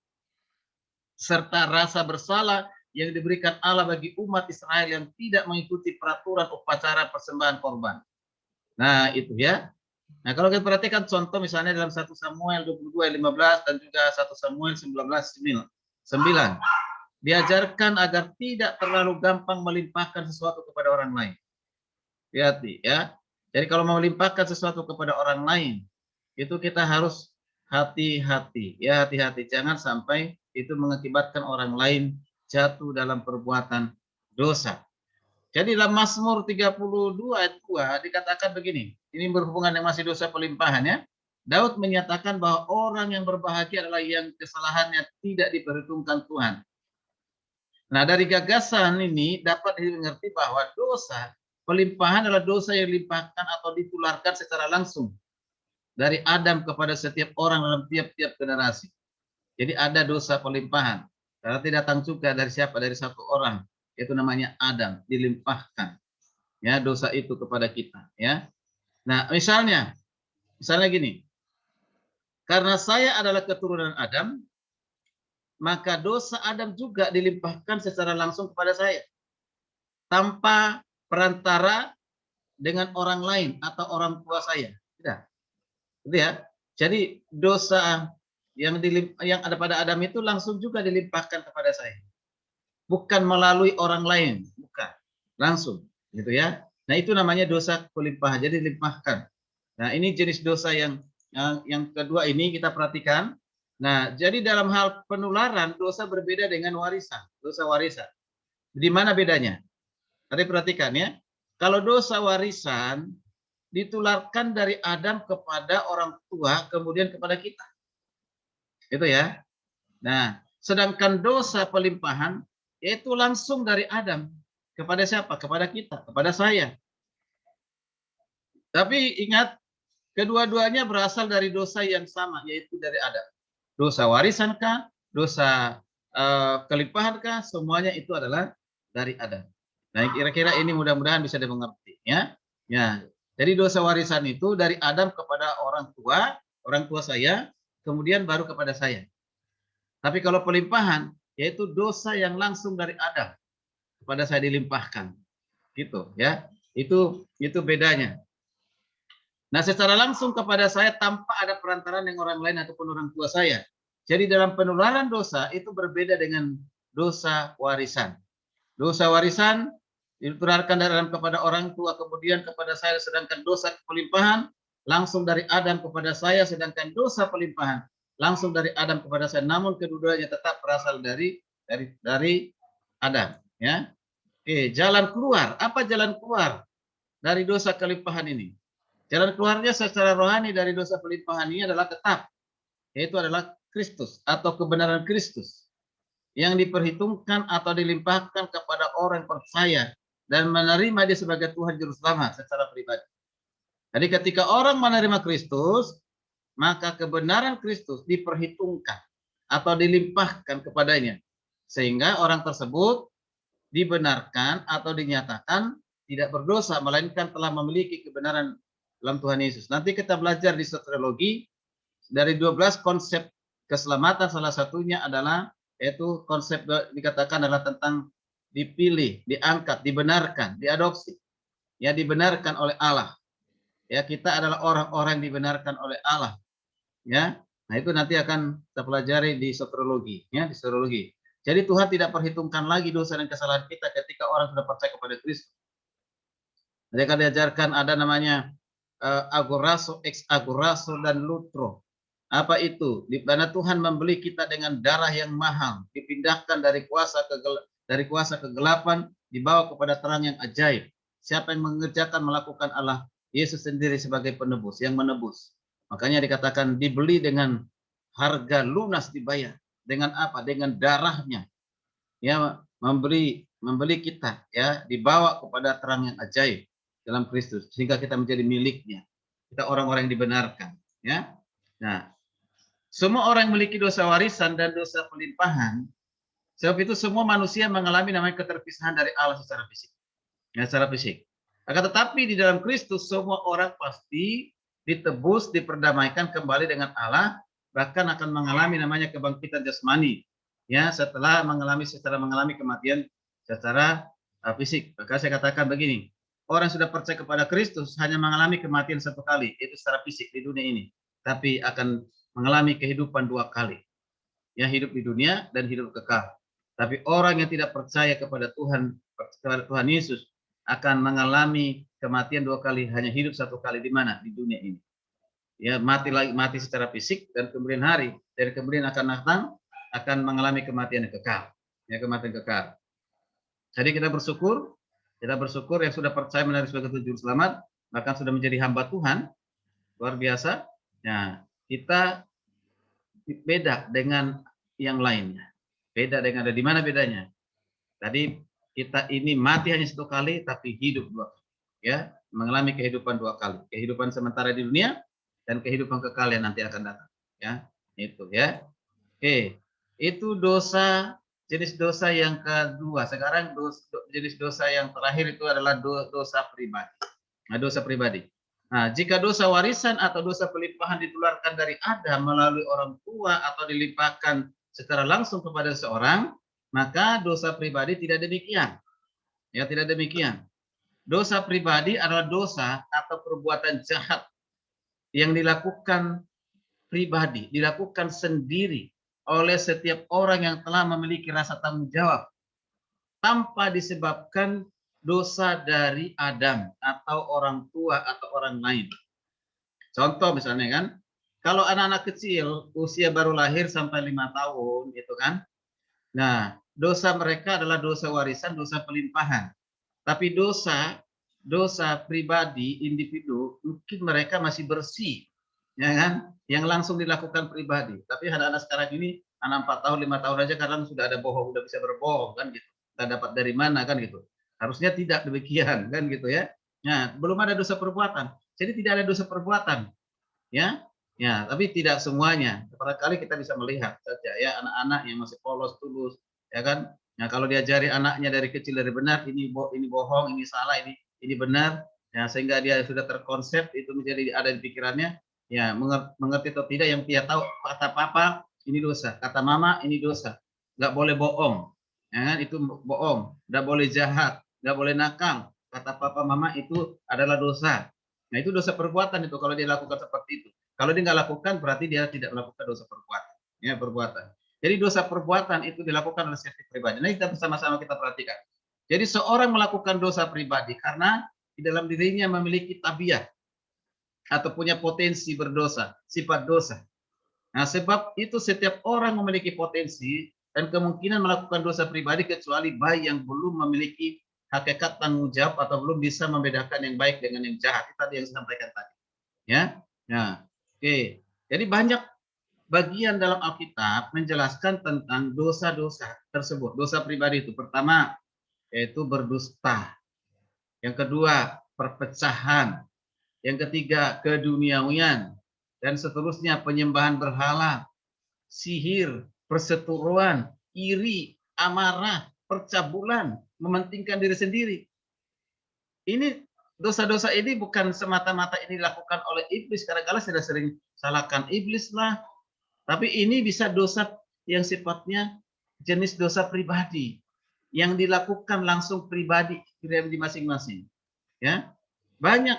serta rasa bersalah yang diberikan Allah bagi umat Israel yang tidak mengikuti peraturan upacara persembahan korban. Nah, itu ya. Nah, kalau kita perhatikan contoh misalnya dalam 1 Samuel 22 ayat 15 dan juga 1 Samuel 19 9. Diajarkan agar tidak terlalu gampang melimpahkan sesuatu kepada orang lain. Hati-hati ya. Jadi kalau mau melimpahkan sesuatu kepada orang lain, itu kita harus hati-hati. Ya, hati-hati. Jangan sampai itu mengakibatkan orang lain jatuh dalam perbuatan dosa. Jadi dalam Mazmur 32 ayat 2 dikatakan begini. Ini berhubungan dengan masih dosa pelimpahan ya. Daud menyatakan bahwa orang yang berbahagia adalah yang kesalahannya tidak diperhitungkan Tuhan. Nah, dari gagasan ini dapat dimengerti bahwa dosa pelimpahan adalah dosa yang dilimpahkan atau ditularkan secara langsung dari Adam kepada setiap orang dalam tiap-tiap generasi. Jadi ada dosa pelimpahan. Berarti datang juga dari siapa? Dari satu orang, yaitu namanya Adam, dilimpahkan ya dosa itu kepada kita ya. Nah, misalnya gini. Karena saya adalah keturunan Adam, maka dosa Adam juga dilimpahkan secara langsung kepada saya tanpa perantara dengan orang lain atau orang tua saya. Tidak. Gitu ya. Jadi dosa yang ada pada Adam itu langsung juga dilimpahkan kepada saya. Bukan melalui orang lain, bukan. Langsung, gitu ya. Nah, itu namanya dosa pelimpahan. Jadi dilimpahkan. Nah, ini jenis dosa yang kedua ini kita perhatikan. Nah, jadi dalam hal penularan dosa berbeda dengan warisan, dosa warisan. Di mana bedanya? Tadi perhatikan ya. Kalau dosa warisan ditularkan dari Adam kepada orang tua kemudian kepada kita. Itu ya. Nah, sedangkan dosa pelimpahan yaitu langsung dari Adam kepada siapa? Kepada kita, kepada saya. Tapi ingat, kedua-duanya berasal dari dosa yang sama, yaitu dari Adam. Dosa warisankah, dosa kelimpahankah, semuanya itu adalah dari Adam. Nah, kira-kira ini mudah-mudahan bisa dimengerti ya. Ya. Jadi dosa warisan itu dari Adam kepada orang tua saya, kemudian baru kepada saya. Tapi kalau pelimpahan yaitu dosa yang langsung dari Adam kepada saya dilimpahkan. Gitu ya. Itu bedanya. Nah, secara langsung kepada saya tanpa ada perantaraan dengan orang lain ataupun orang tua saya. Jadi dalam penularan dosa itu berbeda dengan dosa warisan. Dosa warisan ditularkan dari Adam kepada orang tua kemudian kepada saya, sedangkan dosa pelimpahan langsung dari Adam kepada saya, sedangkan dosa pelimpahan langsung dari Adam kepada saya. Namun kedua-duanya tetap berasal dari Adam. Ya. Oke, jalan keluar. Apa jalan keluar dari dosa kelimpahan ini? Jalan keluarnya secara rohani dari dosa pelimpahan ini adalah tetap, yaitu adalah Kristus atau kebenaran Kristus yang diperhitungkan atau dilimpahkan kepada orang yang percaya dan menerima dia sebagai Tuhan Juru Selamat secara pribadi. Jadi ketika orang menerima Kristus, maka kebenaran Kristus diperhitungkan atau dilimpahkan kepadanya, sehingga orang tersebut dibenarkan atau dinyatakan tidak berdosa, melainkan telah memiliki kebenaran dalam Tuhan Yesus. Nanti kita belajar di soteriologi dari 12 konsep keselamatan, salah satunya adalah yaitu konsep dikatakan adalah tentang dipilih, diangkat, dibenarkan, diadopsi. Ya, dibenarkan oleh Allah. Ya, kita adalah orang-orang yang dibenarkan oleh Allah. Ya. Nah, itu nanti akan kita pelajari di soteriologi, ya, di soteriologi. Jadi Tuhan tidak perhitungkan lagi dosa dan kesalahan kita ketika orang sudah percaya kepada Kristus. Mereka diajarkan ada namanya agorazo, ex agorazo, dan lutro. Apa itu? Di mana Tuhan membeli kita dengan darah yang mahal, dipindahkan dari kuasa kegelapan, dibawa kepada terang yang ajaib. Siapa yang mengerjakan melakukan Allah? Yesus sendiri sebagai penebus, yang menebus. Makanya dikatakan dibeli dengan harga lunas dibayar. Dengan apa? Dengan darahnya. Ya, membeli kita, ya, dibawa kepada terang yang ajaib dalam Kristus sehingga kita menjadi miliknya. Kita orang-orang yang dibenarkan, ya. Nah, semua orang memiliki dosa warisan dan dosa pelimpahan. Sebab itu semua manusia mengalami namanya keterpisahan dari Allah secara fisik. ya, secara fisik. Akan tetapi di dalam Kristus semua orang pasti ditebus, diperdamaikan kembali dengan Allah, bahkan akan mengalami namanya kebangkitan jasmani, ya, setelah mengalami kematian secara fisik. Maka saya katakan begini, orang yang sudah percaya kepada Kristus hanya mengalami kematian satu kali, itu secara fisik di dunia ini, tapi akan mengalami kehidupan dua kali, ya, hidup di dunia dan hidup kekal. Tapi orang yang tidak percaya kepada Tuhan Yesus akan mengalami kematian dua kali, hanya hidup satu kali di mana? Di dunia ini. Ya, mati secara fisik, dan kemudian dari kemudian akan datang akan mengalami kematian yang kekal. Ya, kematian kekal. Jadi kita bersyukur yang sudah percaya menerima sebagai juru selamat, bahkan sudah menjadi hamba Tuhan, luar biasa. Ya, kita beda dengan yang lainnya. Beda dengan, ada di mana bedanya? Tadi kita ini mati hanya satu kali, tapi hidup dua kali. Ya, mengalami kehidupan dua kali. Kehidupan sementara di dunia dan kehidupan kekal yang nanti akan datang. Ya, itu ya. Oke, itu dosa, jenis dosa yang kedua. Sekarang jenis dosa yang terakhir itu adalah dosa pribadi. Nah, dosa pribadi. Nah, jika dosa warisan atau dosa pelimpahan ditularkan dari Adam melalui orang tua atau dilimpahkan secara langsung kepada seorang, maka dosa pribadi tidak demikian. Ya, tidak demikian. Dosa pribadi adalah dosa atau perbuatan jahat yang dilakukan pribadi, dilakukan sendiri oleh setiap orang yang telah memiliki rasa tanggung jawab tanpa disebabkan dosa dari Adam atau orang tua atau orang lain. Contoh misalnya kan, kalau anak-anak kecil usia baru lahir sampai 5 tahun gitu kan. Nah, dosa mereka adalah dosa warisan, dosa pelimpahan. Tapi dosa pribadi individu mungkin mereka masih bersih, ya kan? Yang langsung dilakukan pribadi. Tapi anak-anak sekarang ini anak 4 tahun, 5 tahun aja kadang sudah ada bohong, sudah bisa berbohong kan gitu. Kita dapat dari mana kan gitu. Harusnya tidak demikian kan gitu ya. Nah, belum ada dosa perbuatan. Jadi tidak ada dosa perbuatan. Ya. Ya, tapi tidak semuanya. Barangkali kita bisa melihat saja ya anak-anak yang masih polos, tulus, ya kan? Nah, kalau diajari anaknya dari kecil dari benar, ini bohong, ini salah, ini benar, ya sehingga dia sudah terkonsep itu menjadi ada di pikirannya, ya mengerti atau tidak, yang dia tahu kata papa ini dosa, kata mama ini dosa, nggak boleh bohong, ya kan? Itu bohong, nggak boleh jahat, nggak boleh nakal, kata papa mama itu adalah dosa. Nah, itu dosa perbuatan itu kalau dia lakukan seperti itu. Kalau dia nggak lakukan berarti dia tidak melakukan dosa perbuatan, ya perbuatan. Jadi dosa perbuatan itu dilakukan oleh setiap pribadi. Nah, kita bersama-sama kita perhatikan. Jadi seorang melakukan dosa pribadi karena di dalam dirinya memiliki tabiat atau punya potensi berdosa, sifat dosa. Nah, sebab itu setiap orang memiliki potensi dan kemungkinan melakukan dosa pribadi kecuali bayi yang belum memiliki hakikat tanggung jawab atau belum bisa membedakan yang baik dengan yang jahat. Itu tadi yang saya sampaikan tadi. Ya. Nah, oke. Jadi banyak bagian dalam Alkitab menjelaskan tentang dosa-dosa tersebut. Dosa pribadi itu pertama yaitu berdusta. Yang kedua, perpecahan. Yang ketiga, keduniawian. Dan seterusnya, penyembahan berhala, sihir, perseteruan, iri, amarah, percabulan, mementingkan diri sendiri. Ini dosa-dosa ini bukan semata-mata ini dilakukan oleh iblis. Kadang-kadang sudah sering salahkan iblis lah. Tapi ini bisa dosa yang sifatnya jenis dosa pribadi yang dilakukan langsung pribadi masing-masing. Ya, banyak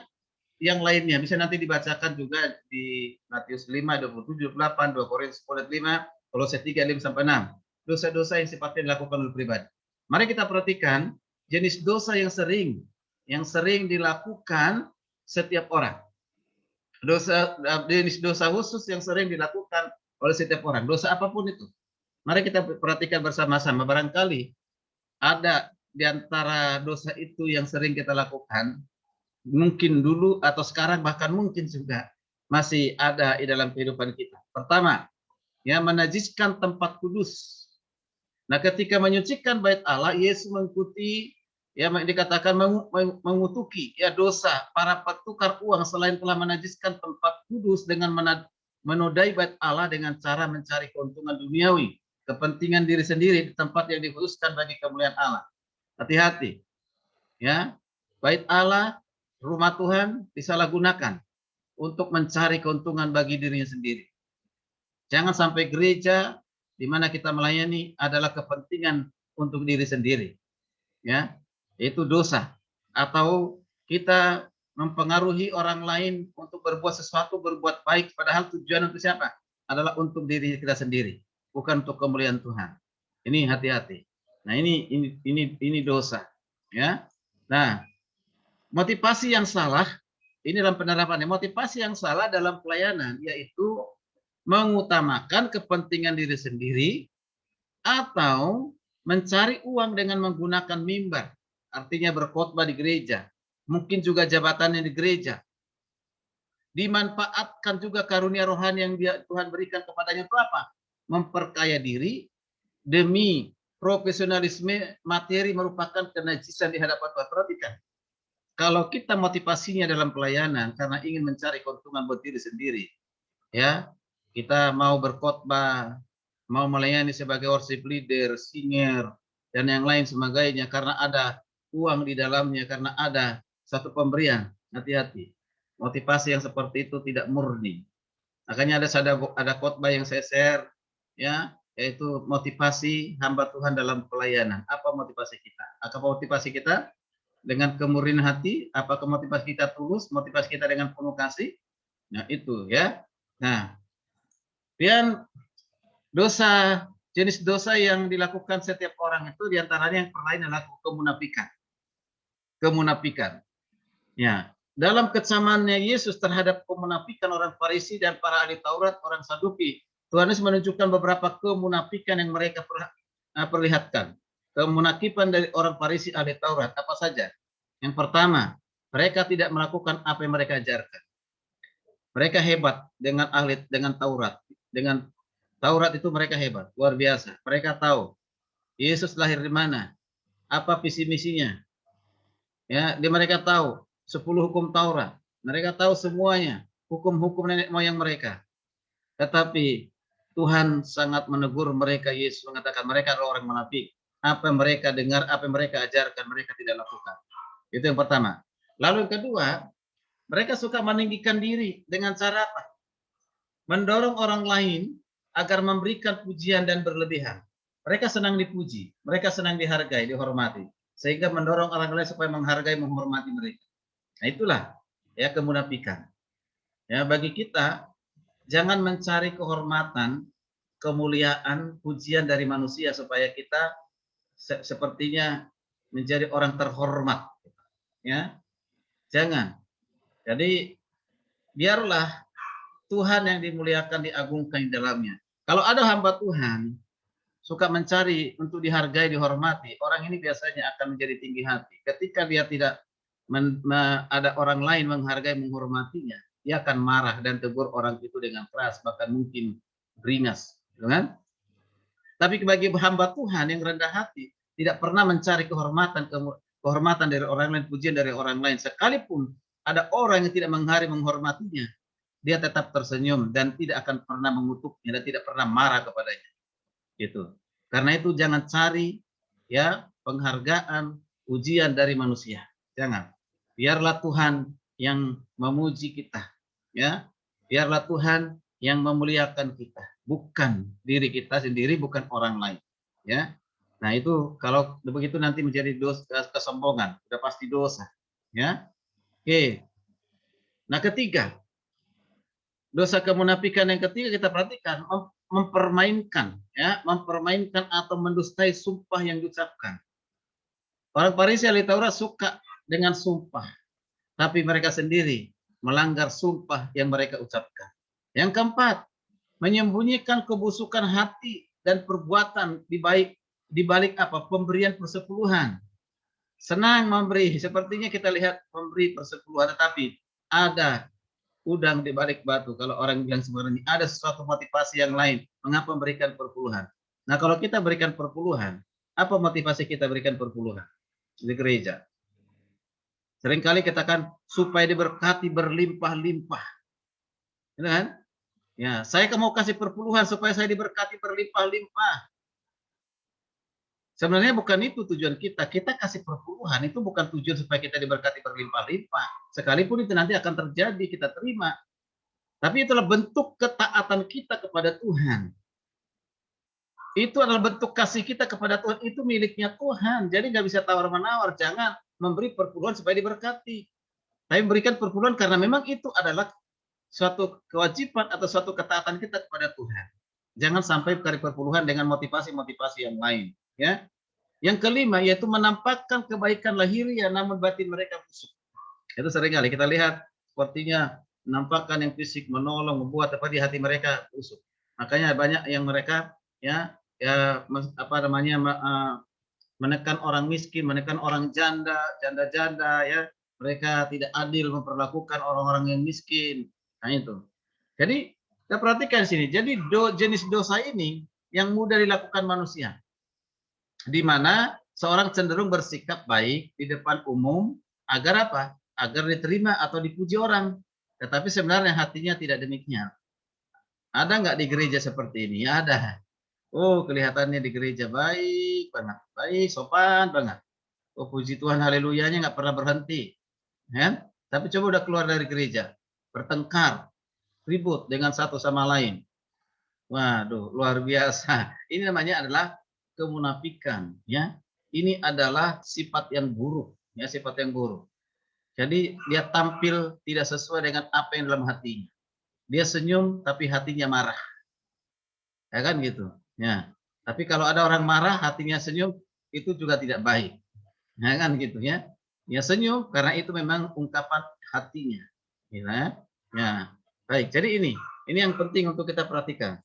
yang lainnya bisa nanti dibacakan juga di Matius 5, 27, 8, 2 Korintus 10, 5, Kolose 3, 5 sampai 6. Dosa-dosa yang sifatnya dilakukan oleh pribadi. Mari kita perhatikan jenis dosa yang sering dilakukan setiap orang. Jenis dosa khusus yang sering dilakukan oleh setiap orang. Dosa apapun itu. Mari kita perhatikan bersama-sama. Barangkali ada di antara dosa itu yang sering kita lakukan, mungkin dulu atau sekarang bahkan mungkin juga masih ada di dalam kehidupan kita. Pertama, ya menajiskan tempat kudus. Nah, ketika menyucikan bait Allah, Yesus mengikuti, ya dikatakan mengutuki ya dosa para petukar uang selain telah menajiskan tempat kudus dengan menodai bait Allah dengan cara mencari keuntungan duniawi, kepentingan diri sendiri di tempat yang dikhususkan bagi kemuliaan Allah. Hati-hati. Ya, bait Allah, rumah Tuhan disalahgunakan untuk mencari keuntungan bagi dirinya sendiri. Jangan sampai gereja di mana kita melayani adalah kepentingan untuk diri sendiri. Ya, itu dosa. Atau kita mempengaruhi orang lain untuk berbuat sesuatu, berbuat baik, padahal tujuan untuk siapa? Adalah untuk diri kita sendiri, bukan untuk kemuliaan Tuhan. Ini hati-hati. Nah, ini dosa, ya. Nah, motivasi yang salah ini dalam penerapannya. Motivasi yang salah dalam pelayanan yaitu mengutamakan kepentingan diri sendiri atau mencari uang dengan menggunakan mimbar, artinya berkhotbah di gereja, mungkin juga jabatannya di gereja. Dimanfaatkan juga karunia rohani yang Tuhan berikan kepadanya itu apa? Memperkaya diri demi profesionalisme materi merupakan kenajisan di hadapan Tuhan. Perhatikan, kalau kita motivasinya dalam pelayanan karena ingin mencari keuntungan buat diri sendiri, ya, kita mau berkhotbah, mau melayani sebagai worship leader, singer, dan yang lain sebagainya karena ada uang di dalamnya, karena ada satu pemberian. Hati-hati, motivasi yang seperti itu tidak murni. Makanya ada khotbah yang saya share, ya, yaitu motivasi hamba Tuhan dalam pelayanan. Apa motivasi kita? Apa motivasi kita dengan kemurnian hati? Apakah motivasi kita tulus? Motivasi kita dengan penuh kasih? Nah, itu ya. Nah, dan dosa, jenis dosa yang dilakukan setiap orang itu diantaranya yang lain adalah kemunafikan. Kemunafikan. Ya, dalam kecamannya Yesus terhadap kemunafikan orang Farisi dan para ahli Taurat, orang Saduki, Tuhan Yesus menunjukkan beberapa kemunafikan yang mereka perlihatkan. Kemunafikan dari orang Farisi ahli Taurat apa saja? Yang pertama, mereka tidak melakukan apa yang mereka ajarkan. Mereka hebat dengan Taurat. Dengan Taurat itu mereka hebat, luar biasa. Mereka tahu Yesus lahir di mana, apa visi misinya. Ya, mereka tahu 10 hukum Taurat. Mereka tahu semuanya, hukum-hukum nenek moyang mereka. Tetapi Tuhan sangat menegur mereka. Yesus mengatakan mereka adalah orang munafik. Apa yang mereka dengar, apa yang mereka ajarkan, mereka tidak lakukan. Itu yang pertama. Lalu yang kedua, mereka suka meninggikan diri dengan cara apa? Mendorong orang lain agar memberikan pujian dan berlebihan. Mereka senang dipuji, mereka senang dihargai, dihormati, sehingga mendorong orang lain supaya menghargai, menghormati mereka. Nah, itulah ya kemunafikan. Ya, bagi kita jangan mencari kehormatan, kemuliaan, pujian dari manusia supaya kita sepertinya menjadi orang terhormat. Ya, jangan. Jadi biarlah Tuhan yang dimuliakan, diagungkan di dalamnya. Kalau ada hamba Tuhan suka mencari untuk dihargai, dihormati, orang ini biasanya akan menjadi tinggi hati. Ketika dia tidak ada orang lain menghargai, menghormatinya, dia akan marah dan tegur orang itu dengan keras, bahkan mungkin beringas, kan? Tapi bagi hamba Tuhan yang rendah hati, tidak pernah mencari kehormatan dari orang lain, pujian dari orang lain, sekalipun ada orang yang tidak menghargai, menghormatinya, dia tetap tersenyum dan tidak akan pernah mengutuknya dan tidak pernah marah kepadanya. Gitu. Karena itu jangan cari ya penghargaan, pujian dari manusia. Jangan. Biarlah Tuhan yang memuji kita, ya. Biarlah Tuhan yang memuliakan kita, bukan diri kita sendiri, bukan orang lain, ya. Nah, itu kalau begitu nanti menjadi dosa, kesombongan, sudah pasti dosa, ya. Oke. Nah, ketiga, dosa kemunafikan yang ketiga kita perhatikan, mempermainkan atau mendustai sumpah yang diucapkan. Orang Farisi ahli Taurat suka dengan sumpah, tapi mereka sendiri melanggar sumpah yang mereka ucapkan. Yang keempat, menyembunyikan kebusukan hati dan perbuatan di balik apa? Pemberian persepuluhan. Senang memberi, sepertinya kita lihat memberi persepuluhan, tetapi ada udang di balik batu. Kalau orang bilang sebenarnya ada sesuatu motivasi yang lain mengapa memberikan perpuluhan. Nah, kalau kita berikan perpuluhan, apa motivasi kita berikan perpuluhan di gereja? Seringkali katakan supaya diberkati berlimpah-limpah. Gitu kan? Ya, saya mau kasih perpuluhan supaya saya diberkati berlimpah-limpah. Sebenarnya bukan itu tujuan kita. Kita kasih perpuluhan itu bukan tujuan supaya kita diberkati berlimpah-limpah. Sekalipun itu nanti akan terjadi, kita terima. Tapi itulah bentuk ketaatan kita kepada Tuhan. Itu adalah bentuk kasih kita kepada Tuhan. Itu miliknya Tuhan. Jadi nggak bisa tawar-menawar. Jangan memberi perpuluhan supaya diberkati. Tapi memberikan perpuluhan karena memang itu adalah suatu kewajiban atau suatu ketaatan kita kepada Tuhan. Jangan sampai cari perpuluhan dengan motivasi-motivasi yang lain. Ya. Yang kelima yaitu menampakkan kebaikan lahiriah namun batin mereka busuk. Itu seringkali kita lihat sepertinya menampakkan yang fisik, menolong, membuat, tapi di hati mereka busuk. Makanya banyak yang mereka menekan orang miskin, menekan orang janda ya, mereka tidak adil memperlakukan orang-orang yang miskin. Nah itu. Jadi kita perhatikan di sini. Jadi jenis dosa ini yang mudah dilakukan manusia, di mana seorang cenderung bersikap baik di depan umum agar apa? Agar diterima atau dipuji orang. Tetapi sebenarnya hatinya tidak demikian. Ada nggak di gereja seperti ini? Ada. Oh, kelihatannya di gereja baik banget, baik, sopan banget. Oh, puji Tuhan, haleluyanya nggak pernah berhenti. Ya? Tapi coba udah keluar dari gereja, bertengkar, ribut dengan satu sama lain. Waduh, luar biasa. Ini namanya adalah kemunafikan. Ya, ini adalah sifat yang buruk. Ya, sifat yang buruk. Jadi dia tampil tidak sesuai dengan apa yang dalam hatinya. Dia senyum tapi hatinya marah. Ya kan gitu. Ya. Tapi kalau ada orang marah hatinya senyum, itu juga tidak baik. Ya kan gitu ya. Ya senyum karena itu memang ungkapan hatinya. Ya. Ya. Baik, jadi ini yang penting untuk kita perhatikan.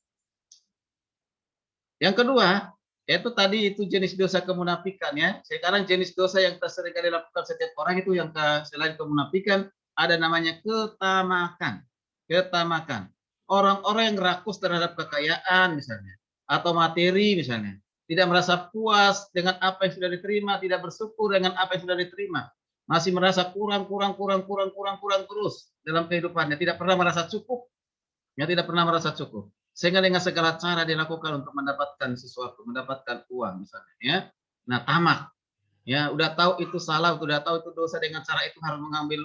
Yang kedua, yaitu tadi itu jenis dosa kemunafikan ya. Sekarang jenis dosa yang sering kali dilakukan setiap orang itu yang selain kemunafikan ada namanya ketamakan. Ketamakan. Orang-orang yang rakus terhadap kekayaan misalnya atau materi misalnya, tidak merasa puas dengan apa yang sudah diterima, tidak bersyukur dengan apa yang sudah diterima, masih merasa kurang terus dalam kehidupannya, tidak pernah merasa cukup, ya tidak pernah merasa cukup, sehingga dengan segala cara dilakukan untuk mendapatkan sesuatu, mendapatkan uang misalnya, ya. Nah tamak, ya udah tahu itu salah, udah tahu itu dosa, dengan cara itu harus mengambil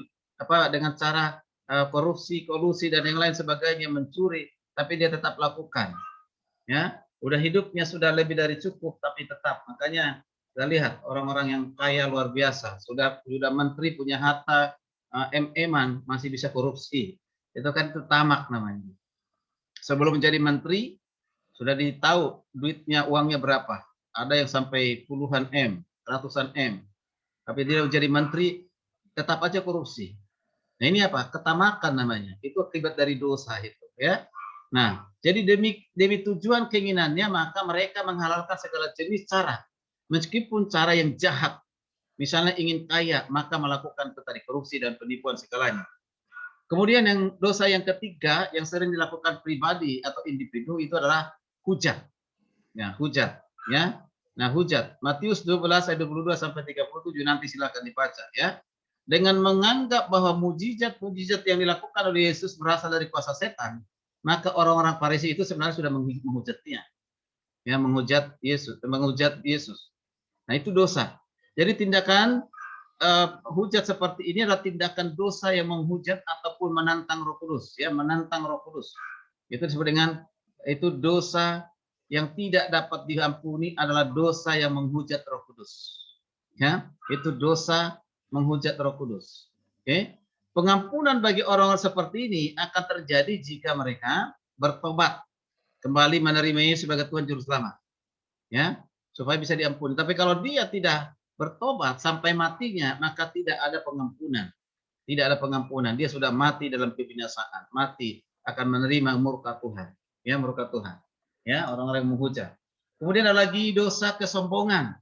dengan cara korupsi, kolusi dan yang lain sebagainya, mencuri, tapi dia tetap lakukan, ya. Udah hidupnya sudah lebih dari cukup tapi tetap. Makanya kita lihat orang-orang yang kaya luar biasa, sudah menteri, punya harta MM-an masih bisa korupsi. Itu kan itu tamak namanya. Sebelum menjadi menteri sudah ditahu duitnya, uangnya berapa. Ada yang sampai puluhan M, ratusan M. Tapi dia menjadi menteri tetap aja korupsi. Nah ini apa? Ketamakan namanya. Itu akibat dari dosa itu, ya. Nah, jadi demi tujuan keinginannya, maka mereka menghalalkan segala jenis cara. Meskipun cara yang jahat. Misalnya ingin kaya, maka melakukan tadi korupsi dan penipuan segalanya. Kemudian yang dosa yang ketiga, yang sering dilakukan pribadi atau individu, itu adalah hujat. Ya, hujat. Ya. Nah, hujat. Matius 12 ayat 22 sampai 37 nanti silakan dibaca, ya. Dengan menganggap bahwa mujizat-mujizat yang dilakukan oleh Yesus berasal dari kuasa setan, maka orang-orang Farisi itu sebenarnya sudah menghujatnya, ya, menghujat Yesus. Nah itu dosa. Jadi tindakan hujat seperti ini adalah tindakan dosa yang menghujat ataupun menantang Roh Kudus, ya, menantang Roh Kudus. Itu disebut dengan itu dosa yang tidak dapat diampuni, adalah dosa yang menghujat Roh Kudus. Ya, itu dosa menghujat Roh Kudus. Oke. Pengampunan bagi orang-orang seperti ini akan terjadi jika mereka bertobat, kembali menerima Yesus sebagai Tuhan Juru Selamat, ya, supaya bisa diampuni. Tapi kalau dia tidak bertobat sampai matinya, maka tidak ada pengampunan. Tidak ada pengampunan. Dia sudah mati dalam kebinasaan, mati akan menerima murka Tuhan, ya, murka Tuhan. Ya, orang-orang yang menghujat. Kemudian ada lagi dosa kesombongan.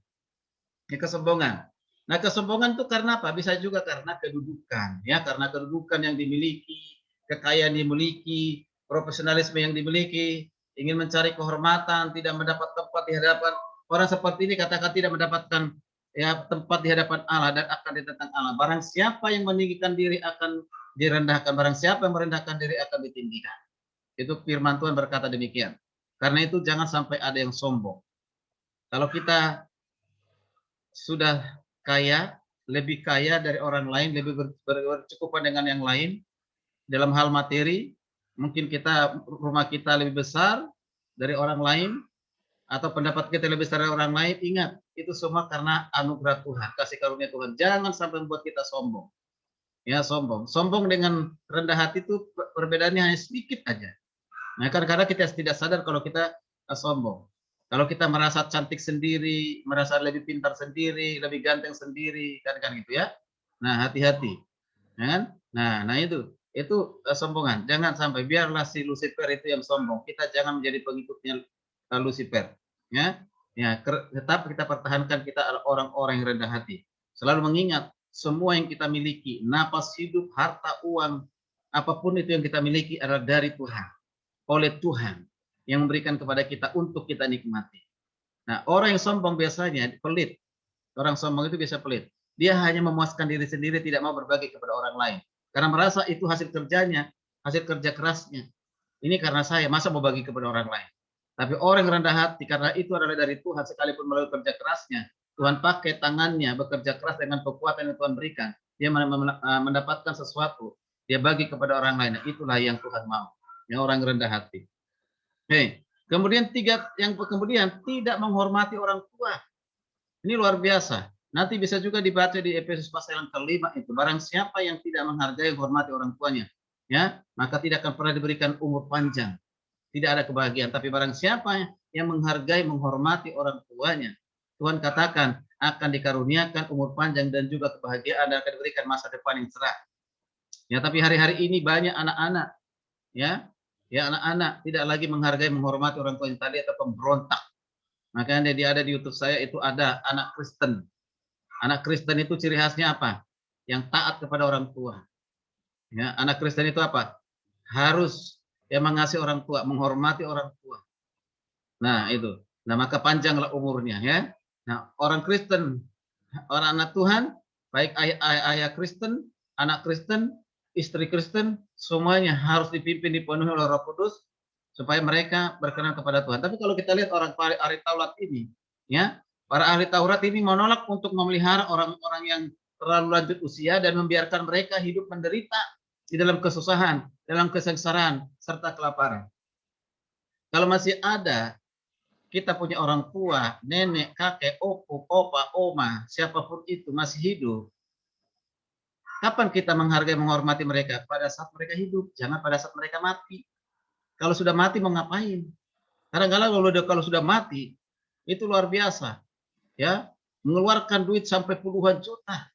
Ya, kesombongan. Nah, kesombongan itu karena apa? Bisa juga karena kedudukan, ya, karena kedudukan yang dimiliki, kekayaan dimiliki, profesionalisme yang dimiliki, ingin mencari kehormatan, tidak mendapat tempat di hadapan orang seperti ini, katakan tidak mendapatkan, ya, tempat di hadapan Allah dan akan ditentang Allah. Barang siapa yang meninggikan diri akan direndahkan, barang siapa yang merendahkan diri akan ditinggikan. Itu firman Tuhan berkata demikian. Karena itu jangan sampai ada yang sombong. Kalau kita sudah kaya, lebih kaya dari orang lain, lebih berkecukupan dengan yang lain dalam hal materi, mungkin rumah kita lebih besar dari orang lain, atau pendapat kita lebih besar dari orang lain, ingat, itu semua karena anugerah Tuhan, kasih karunia Tuhan. Jangan sampai membuat kita sombong. Ya, sombong. Sombong dengan rendah hati itu perbedaannya hanya sedikit aja. Nah, kadang-kadang kita tidak sadar kalau kita sombong. Kalau kita merasa cantik sendiri, merasa lebih pintar sendiri, lebih ganteng sendiri, kan gitu ya. Nah, hati-hati. Kan? Nah, itu sombongan. Jangan sampai, biarlah si Lucifer itu yang sombong. Kita jangan menjadi pengikutnya Lucifer. Ya, tetap kita pertahankan, kita adalah orang-orang yang rendah hati. Selalu mengingat semua yang kita miliki, napas hidup, harta, uang, apapun itu yang kita miliki adalah dari Tuhan, oleh Tuhan yang memberikan kepada kita untuk kita nikmati. Nah, orang yang sombong biasanya pelit. Orang sombong itu biasa pelit. Dia hanya memuaskan diri sendiri, tidak mau berbagi kepada orang lain. Karena merasa itu hasil kerjanya, hasil kerja kerasnya. Ini karena saya, masa mau bagi kepada orang lain. Tapi orang yang rendah hati, karena itu adalah dari Tuhan, sekalipun melalui kerja kerasnya, Tuhan pakai tangannya, bekerja keras dengan kekuatan yang Tuhan berikan. Dia mendapatkan sesuatu, dia bagi kepada orang lain. Itulah yang Tuhan mau. Yang orang rendah hati. Kemudian kemudian tidak menghormati orang tua. Ini luar biasa. Nanti bisa juga dibaca di Efesus pasal yang ke-5 itu. Barang siapa yang tidak menghargai, menghormati orang tuanya, ya, maka tidak akan pernah diberikan umur panjang. Tidak ada kebahagiaan. Tapi barang siapa yang menghargai, menghormati orang tuanya, Tuhan katakan akan dikaruniakan umur panjang dan juga kebahagiaan, dan akan diberikan masa depan yang cerah. Ya, tapi hari-hari ini banyak anak-anak, ya anak-anak tidak lagi menghargai, menghormati orang tua yang tadi, atau pemberontak. Makanya dia ada di YouTube saya itu ada anak Kristen. Anak Kristen itu ciri khasnya apa? Yang taat kepada orang tua. Ya, anak Kristen itu apa? Harus mengasihi orang tua, menghormati orang tua. Nah, itu. Nah, maka panjanglah umurnya, ya. Nah, orang Kristen, orang anak Tuhan, baik ayah Kristen, anak Kristen, istri Kristen, semuanya harus dipimpin, dipenuhi oleh Roh Kudus supaya mereka berkenan kepada Tuhan. Tapi kalau kita lihat orang ahli Taurat ini, ya, para ahli Taurat ini menolak untuk memelihara orang-orang yang terlalu lanjut usia dan membiarkan mereka hidup menderita di dalam kesusahan, dalam kesengsaraan, serta kelaparan. Kalau masih ada, kita punya orang tua, nenek, kakek, opa, oma, siapapun itu masih hidup, kapan kita menghargai, menghormati mereka? Pada saat mereka hidup, jangan pada saat mereka mati. Kalau sudah mati mau ngapain? Kadang-kadang kalau sudah mati, itu luar biasa. Ya, mengeluarkan duit sampai puluhan juta.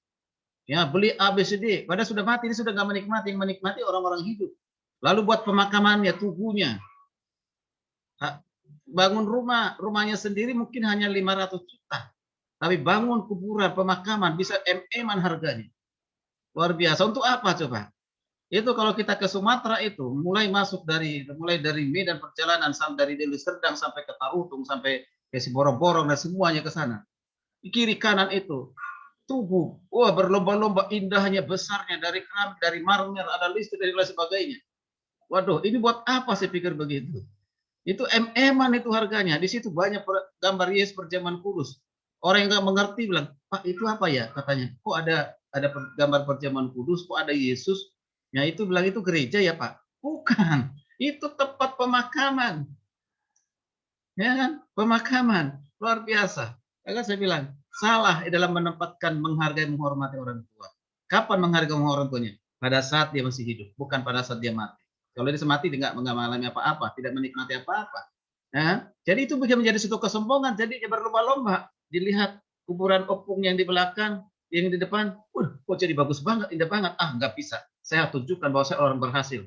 Ya, beli ABCD, padahal sudah mati, ini sudah nggak menikmati, yang menikmati orang-orang hidup. Lalu buat pemakamannya, tubuhnya. Bangun rumahnya sendiri mungkin hanya 500 juta. Tapi bangun kuburan, pemakaman, bisa MM-an harganya. Luar biasa. Untuk apa coba? Itu kalau kita ke Sumatera itu, mulai dari Medan perjalanan, sampai dari Deli Serdang sampai ke Tarutung, sampai ke Siborong-borong, dan semuanya ke sana. Di kiri kanan itu, tubuh, wah berlomba-lomba indahnya, besarnya, dari keramik, dari marmer, ada listrik, dan lain sebagainya. Waduh, ini buat apa saya pikir begitu? Itu MM-an itu harganya. Di situ banyak gambar Yesus perjamuan kudus. Orang yang nggak mengerti bilang, Pak itu apa ya? Katanya, kok ada gambar perjamuan kudus, kok ada Yesus? Ya itu bilang itu gereja ya Pak? Bukan, itu tempat pemakaman. Ya kan? Pemakaman. Luar biasa. Maka saya bilang, salah dalam menempatkan menghargai, menghormati orang tua. Kapan menghargai, menghormati orang tuanya? Pada saat dia masih hidup, bukan pada saat dia mati. Kalau dia mati, dia nggak mengalami apa-apa, tidak menikmati apa-apa. Ya? Jadi itu bisa menjadi suatu kesombongan. Jadi dia berlomba-lomba. Dilihat kuburan opung yang di belakang, yang di depan, kok jadi bagus banget, indah banget. Ah, nggak bisa. Saya tunjukkan bahwa saya orang berhasil.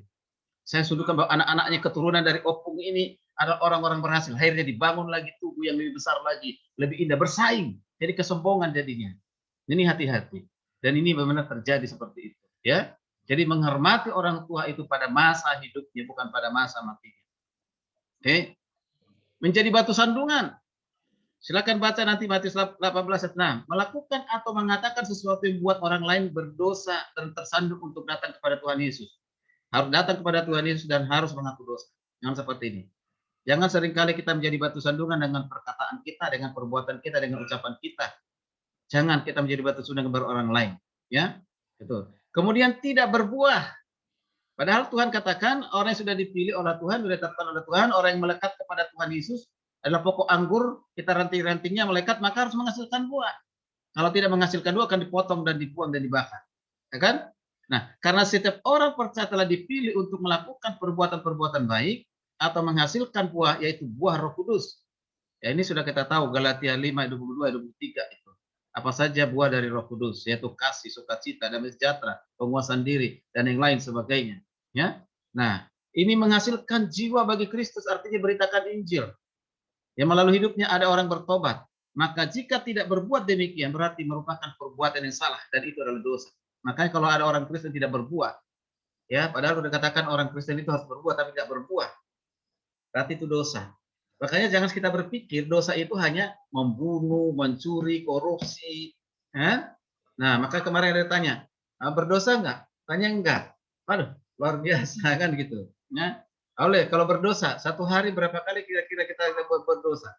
Saya tunjukkan bahwa anak-anaknya keturunan dari opung ini adalah orang-orang berhasil. Akhirnya dibangun lagi tubuh yang lebih besar lagi, lebih indah, bersaing. Jadi kesombongan jadinya. Ini hati-hati. Dan ini benar-benar terjadi seperti itu. Ya. Jadi menghormati orang tua itu pada masa hidupnya, bukan pada masa matinya. Oke. Menjadi batu sandungan. Silakan baca nanti Matius 18 ayat 6. Melakukan atau mengatakan sesuatu yang buat orang lain berdosa dan tersandung untuk datang kepada Tuhan Yesus. Harus datang kepada Tuhan Yesus dan harus mengaku dosa. Jangan seperti ini. Jangan seringkali kita menjadi batu sandungan dengan perkataan kita, dengan perbuatan kita, dengan ucapan kita. Jangan kita menjadi batu sundang kepada orang lain, ya. Itu. Kemudian tidak berbuah. Padahal Tuhan katakan orang yang sudah dipilih oleh Tuhan, sudah ditetapkan oleh Tuhan, orang yang melekat kepada Tuhan Yesus adalah pokok anggur, kita ranting-rantingnya melekat, maka harus menghasilkan buah. Kalau tidak menghasilkan buah akan dipotong dan dibuang dan dibakar. Ya kan? Nah, karena setiap orang percaya telah dipilih untuk melakukan perbuatan-perbuatan baik atau menghasilkan buah, yaitu buah Roh Kudus. Ya, ini sudah kita tahu Galatia 5, 22, 23 itu. Apa saja buah dari Roh Kudus, yaitu kasih, sukacita, damai sejahtera, penguasaan diri, dan yang lain sebagainya. Ya, nah ini menghasilkan jiwa bagi Kristus, artinya beritakan Injil. Yang melalui hidupnya ada orang bertobat. Maka jika tidak berbuat demikian berarti merupakan perbuatan yang salah dan itu adalah dosa. Makanya kalau ada orang Kristen tidak berbuat, ya padahal sudah dikatakan orang Kristen itu harus berbuat tapi tidak berbuat, berarti itu dosa. Makanya jangan kita berpikir dosa itu hanya membunuh, mencuri, korupsi. Ya? Nah, maka kemarin ada tanya, berdosa enggak? Tanya enggak. Aduh, luar biasa kan gitu. Ya? Oleh kalau berdosa, satu hari berapa kali kira-kira kita berdosa?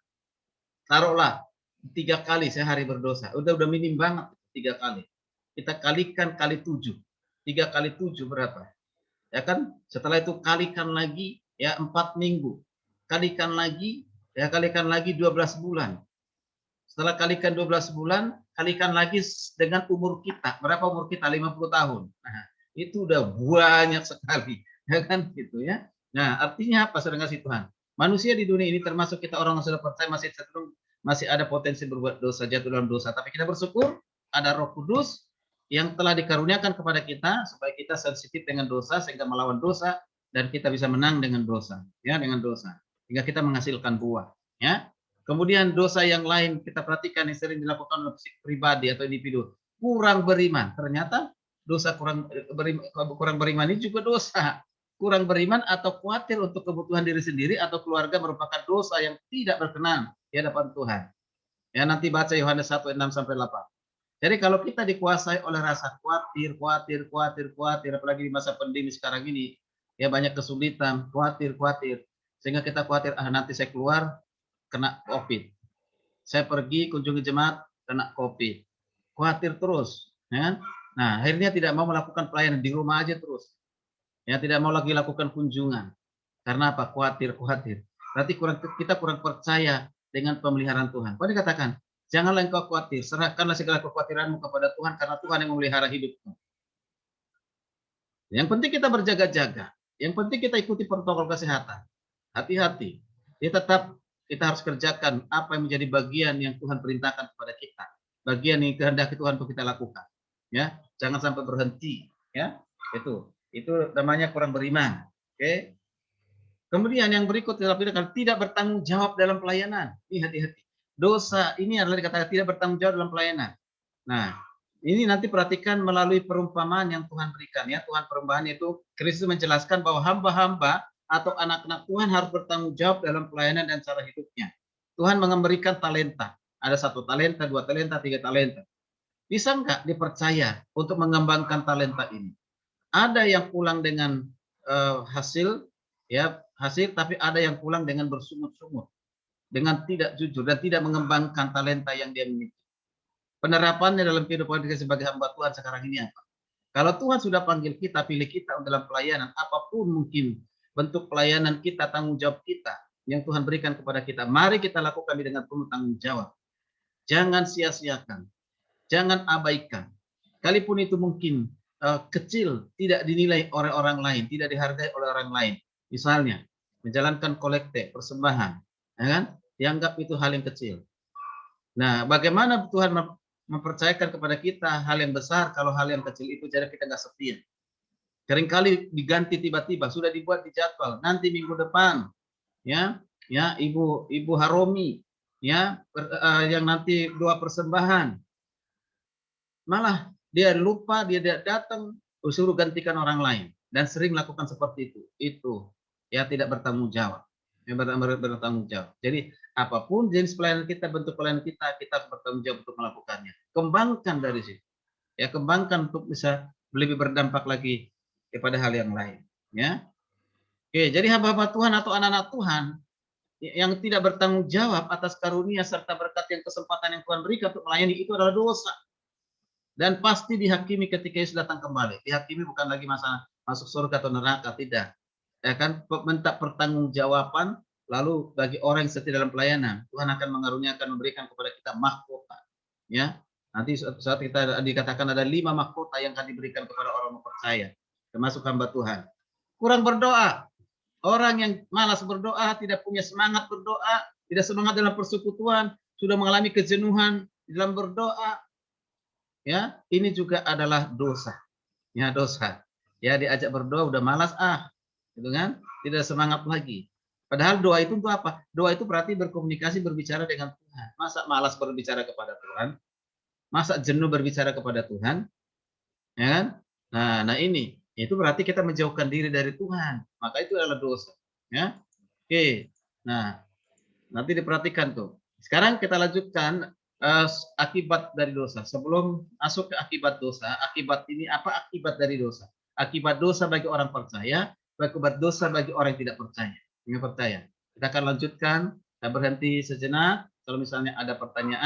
Taruhlah 3 kali sehari berdosa. Udah minim banget 3 kali. Kita kalikan kali 7. 3 kali 7 berapa? Ya kan? Setelah itu kalikan lagi ya 4 minggu. Kalikan lagi 12 bulan. Setelah kalikan 12 bulan, kalikan lagi dengan umur kita. Berapa umur kita? 50 tahun. Nah, itu udah banyak sekali. Ya kan gitu ya. Nah, artinya apa saudara kasih Tuhan? Manusia di dunia ini termasuk kita orang yang sudah percaya masih ada potensi berbuat dosa, jatuh dalam dosa. Tapi kita bersyukur ada Roh Kudus yang telah dikaruniakan kepada kita supaya kita sensitif dengan dosa sehingga melawan dosa dan kita bisa menang dengan dosa, ya dengan dosa. Hingga kita menghasilkan buah, ya. Kemudian dosa yang lain kita perhatikan yang sering dilakukan oleh pribadi atau individu, kurang beriman. Ternyata dosa kurang beriman ini juga dosa. Kurang beriman atau khawatir untuk kebutuhan diri sendiri atau keluarga merupakan dosa yang tidak berkenan di hadapan Tuhan. Ya, nanti baca Yohanes 1, 6 sampai 8. Jadi kalau kita dikuasai oleh rasa khawatir, apalagi di masa pandemi sekarang ini, ya banyak kesulitan, khawatir, sehingga kita khawatir, nanti saya keluar kena COVID, saya pergi kunjungi jemaat kena COVID, khawatir terus, ya. Nah akhirnya tidak mau melakukan pelayanan di rumah aja terus. Ya, tidak mau lagi lakukan kunjungan. Karena apa? Khawatir. Berarti kita kurang percaya dengan pemeliharaan Tuhan. Pada dikatakan, janganlah engkau khawatir, serahkanlah segala kekhawatiranmu kepada Tuhan karena Tuhan yang memelihara hidupmu. Yang penting kita berjaga-jaga. Yang penting kita ikuti protokol kesehatan. Hati-hati. Ya, tetap kita harus kerjakan apa yang menjadi bagian yang Tuhan perintahkan kepada kita. Bagian yang kehendaki Tuhan untuk kita lakukan. Ya, jangan sampai berhenti. Ya, itu namanya kurang beriman. Oke. Kemudian yang berikut tidak bertanggung jawab dalam pelayanan. Ini hati-hati. Dosa ini adalah dikatakan tidak bertanggung jawab dalam pelayanan. Nah, ini nanti perhatikan melalui perumpamaan yang Tuhan berikan ya. Tuhan perumpamaan itu Kristus menjelaskan bahwa hamba-hamba atau anak-anak Tuhan harus bertanggung jawab dalam pelayanan dan cara hidupnya. Tuhan memberikan talenta. Ada 1 talenta, 2 talenta, 3 talenta. Bisa enggak dipercaya untuk mengembangkan talenta ini? Ada yang pulang dengan hasil, tapi ada yang pulang dengan bersungut-sungut, dengan tidak jujur dan tidak mengembangkan talenta yang dia miliki. Penerapannya dalam kehidupan kita sebagai hamba Tuhan sekarang ini apa? Kalau Tuhan sudah panggil kita, pilih kita dalam pelayanan, apapun mungkin bentuk pelayanan kita, tanggung jawab kita yang Tuhan berikan kepada kita, mari kita lakukan dengan penuh tanggung jawab. Jangan sia-siakan, jangan abaikan. Sekalipun itu mungkin kecil, tidak dinilai oleh orang lain, tidak dihargai oleh orang lain. Misalnya, menjalankan kolekte, persembahan, ya kan? Dianggap itu hal yang kecil. Nah, bagaimana Tuhan mempercayakan kepada kita hal yang besar kalau hal yang kecil itu jadi kita nggak setia. Seringkali diganti tiba-tiba, sudah dibuat di jadwal. Nanti minggu depan, ya Ibu Haromi, ya yang nanti doa persembahan. Malah dia lupa, dia datang, suruh gantikan orang lain dan sering lakukan seperti itu ya tidak bertanggung jawab, bertanggung jawab. Jadi apapun jenis pelayanan kita, bentuk pelayanan kita harus bertanggung jawab untuk melakukannya. Kembangkan dari situ, ya kembangkan untuk bisa lebih berdampak lagi kepada hal yang lain, ya. Oke, jadi hamba-hamba Tuhan atau anak-anak Tuhan yang tidak bertanggung jawab atas karunia serta berkat yang kesempatan yang Tuhan berikan untuk melayani itu adalah dosa. Dan pasti dihakimi ketika Yesus datang kembali. Dihakimi bukan lagi masalah masuk surga atau neraka, tidak. Ya kan, minta pertanggungjawaban. Lalu bagi orang yang setia dalam pelayanan, Tuhan akan mengaruniakan, memberikan kepada kita mahkota. Ya, nanti saat kita dikatakan ada 5 mahkota yang akan diberikan kepada orang percaya, termasuk hamba Tuhan. Kurang berdoa. Orang yang malas berdoa, tidak punya semangat berdoa, tidak semangat dalam persekutuan, sudah mengalami kejenuhan dalam berdoa. Ya, ini juga adalah dosa. Ya, dosa. Ya, diajak berdoa udah malas gitu kan? Tidak semangat lagi. Padahal doa itu untuk apa? Doa itu berarti berkomunikasi, berbicara dengan Tuhan. Masa malas berbicara kepada Tuhan? Masa jenuh berbicara kepada Tuhan? Ya kan? Nah ini. Itu berarti kita menjauhkan diri dari Tuhan. Maka itu adalah dosa. Ya. Oke. Nah, nanti diperhatikan tuh. Sekarang kita lanjutkan akibat dari dosa. Sebelum masuk ke akibat dosa, akibat ini apa akibat dari dosa? Akibat dosa bagi orang percaya, akibat dosa bagi orang yang tidak percaya. Yang percaya. Kita akan lanjutkan. Kita berhenti sejenak. Kalau misalnya ada pertanyaan.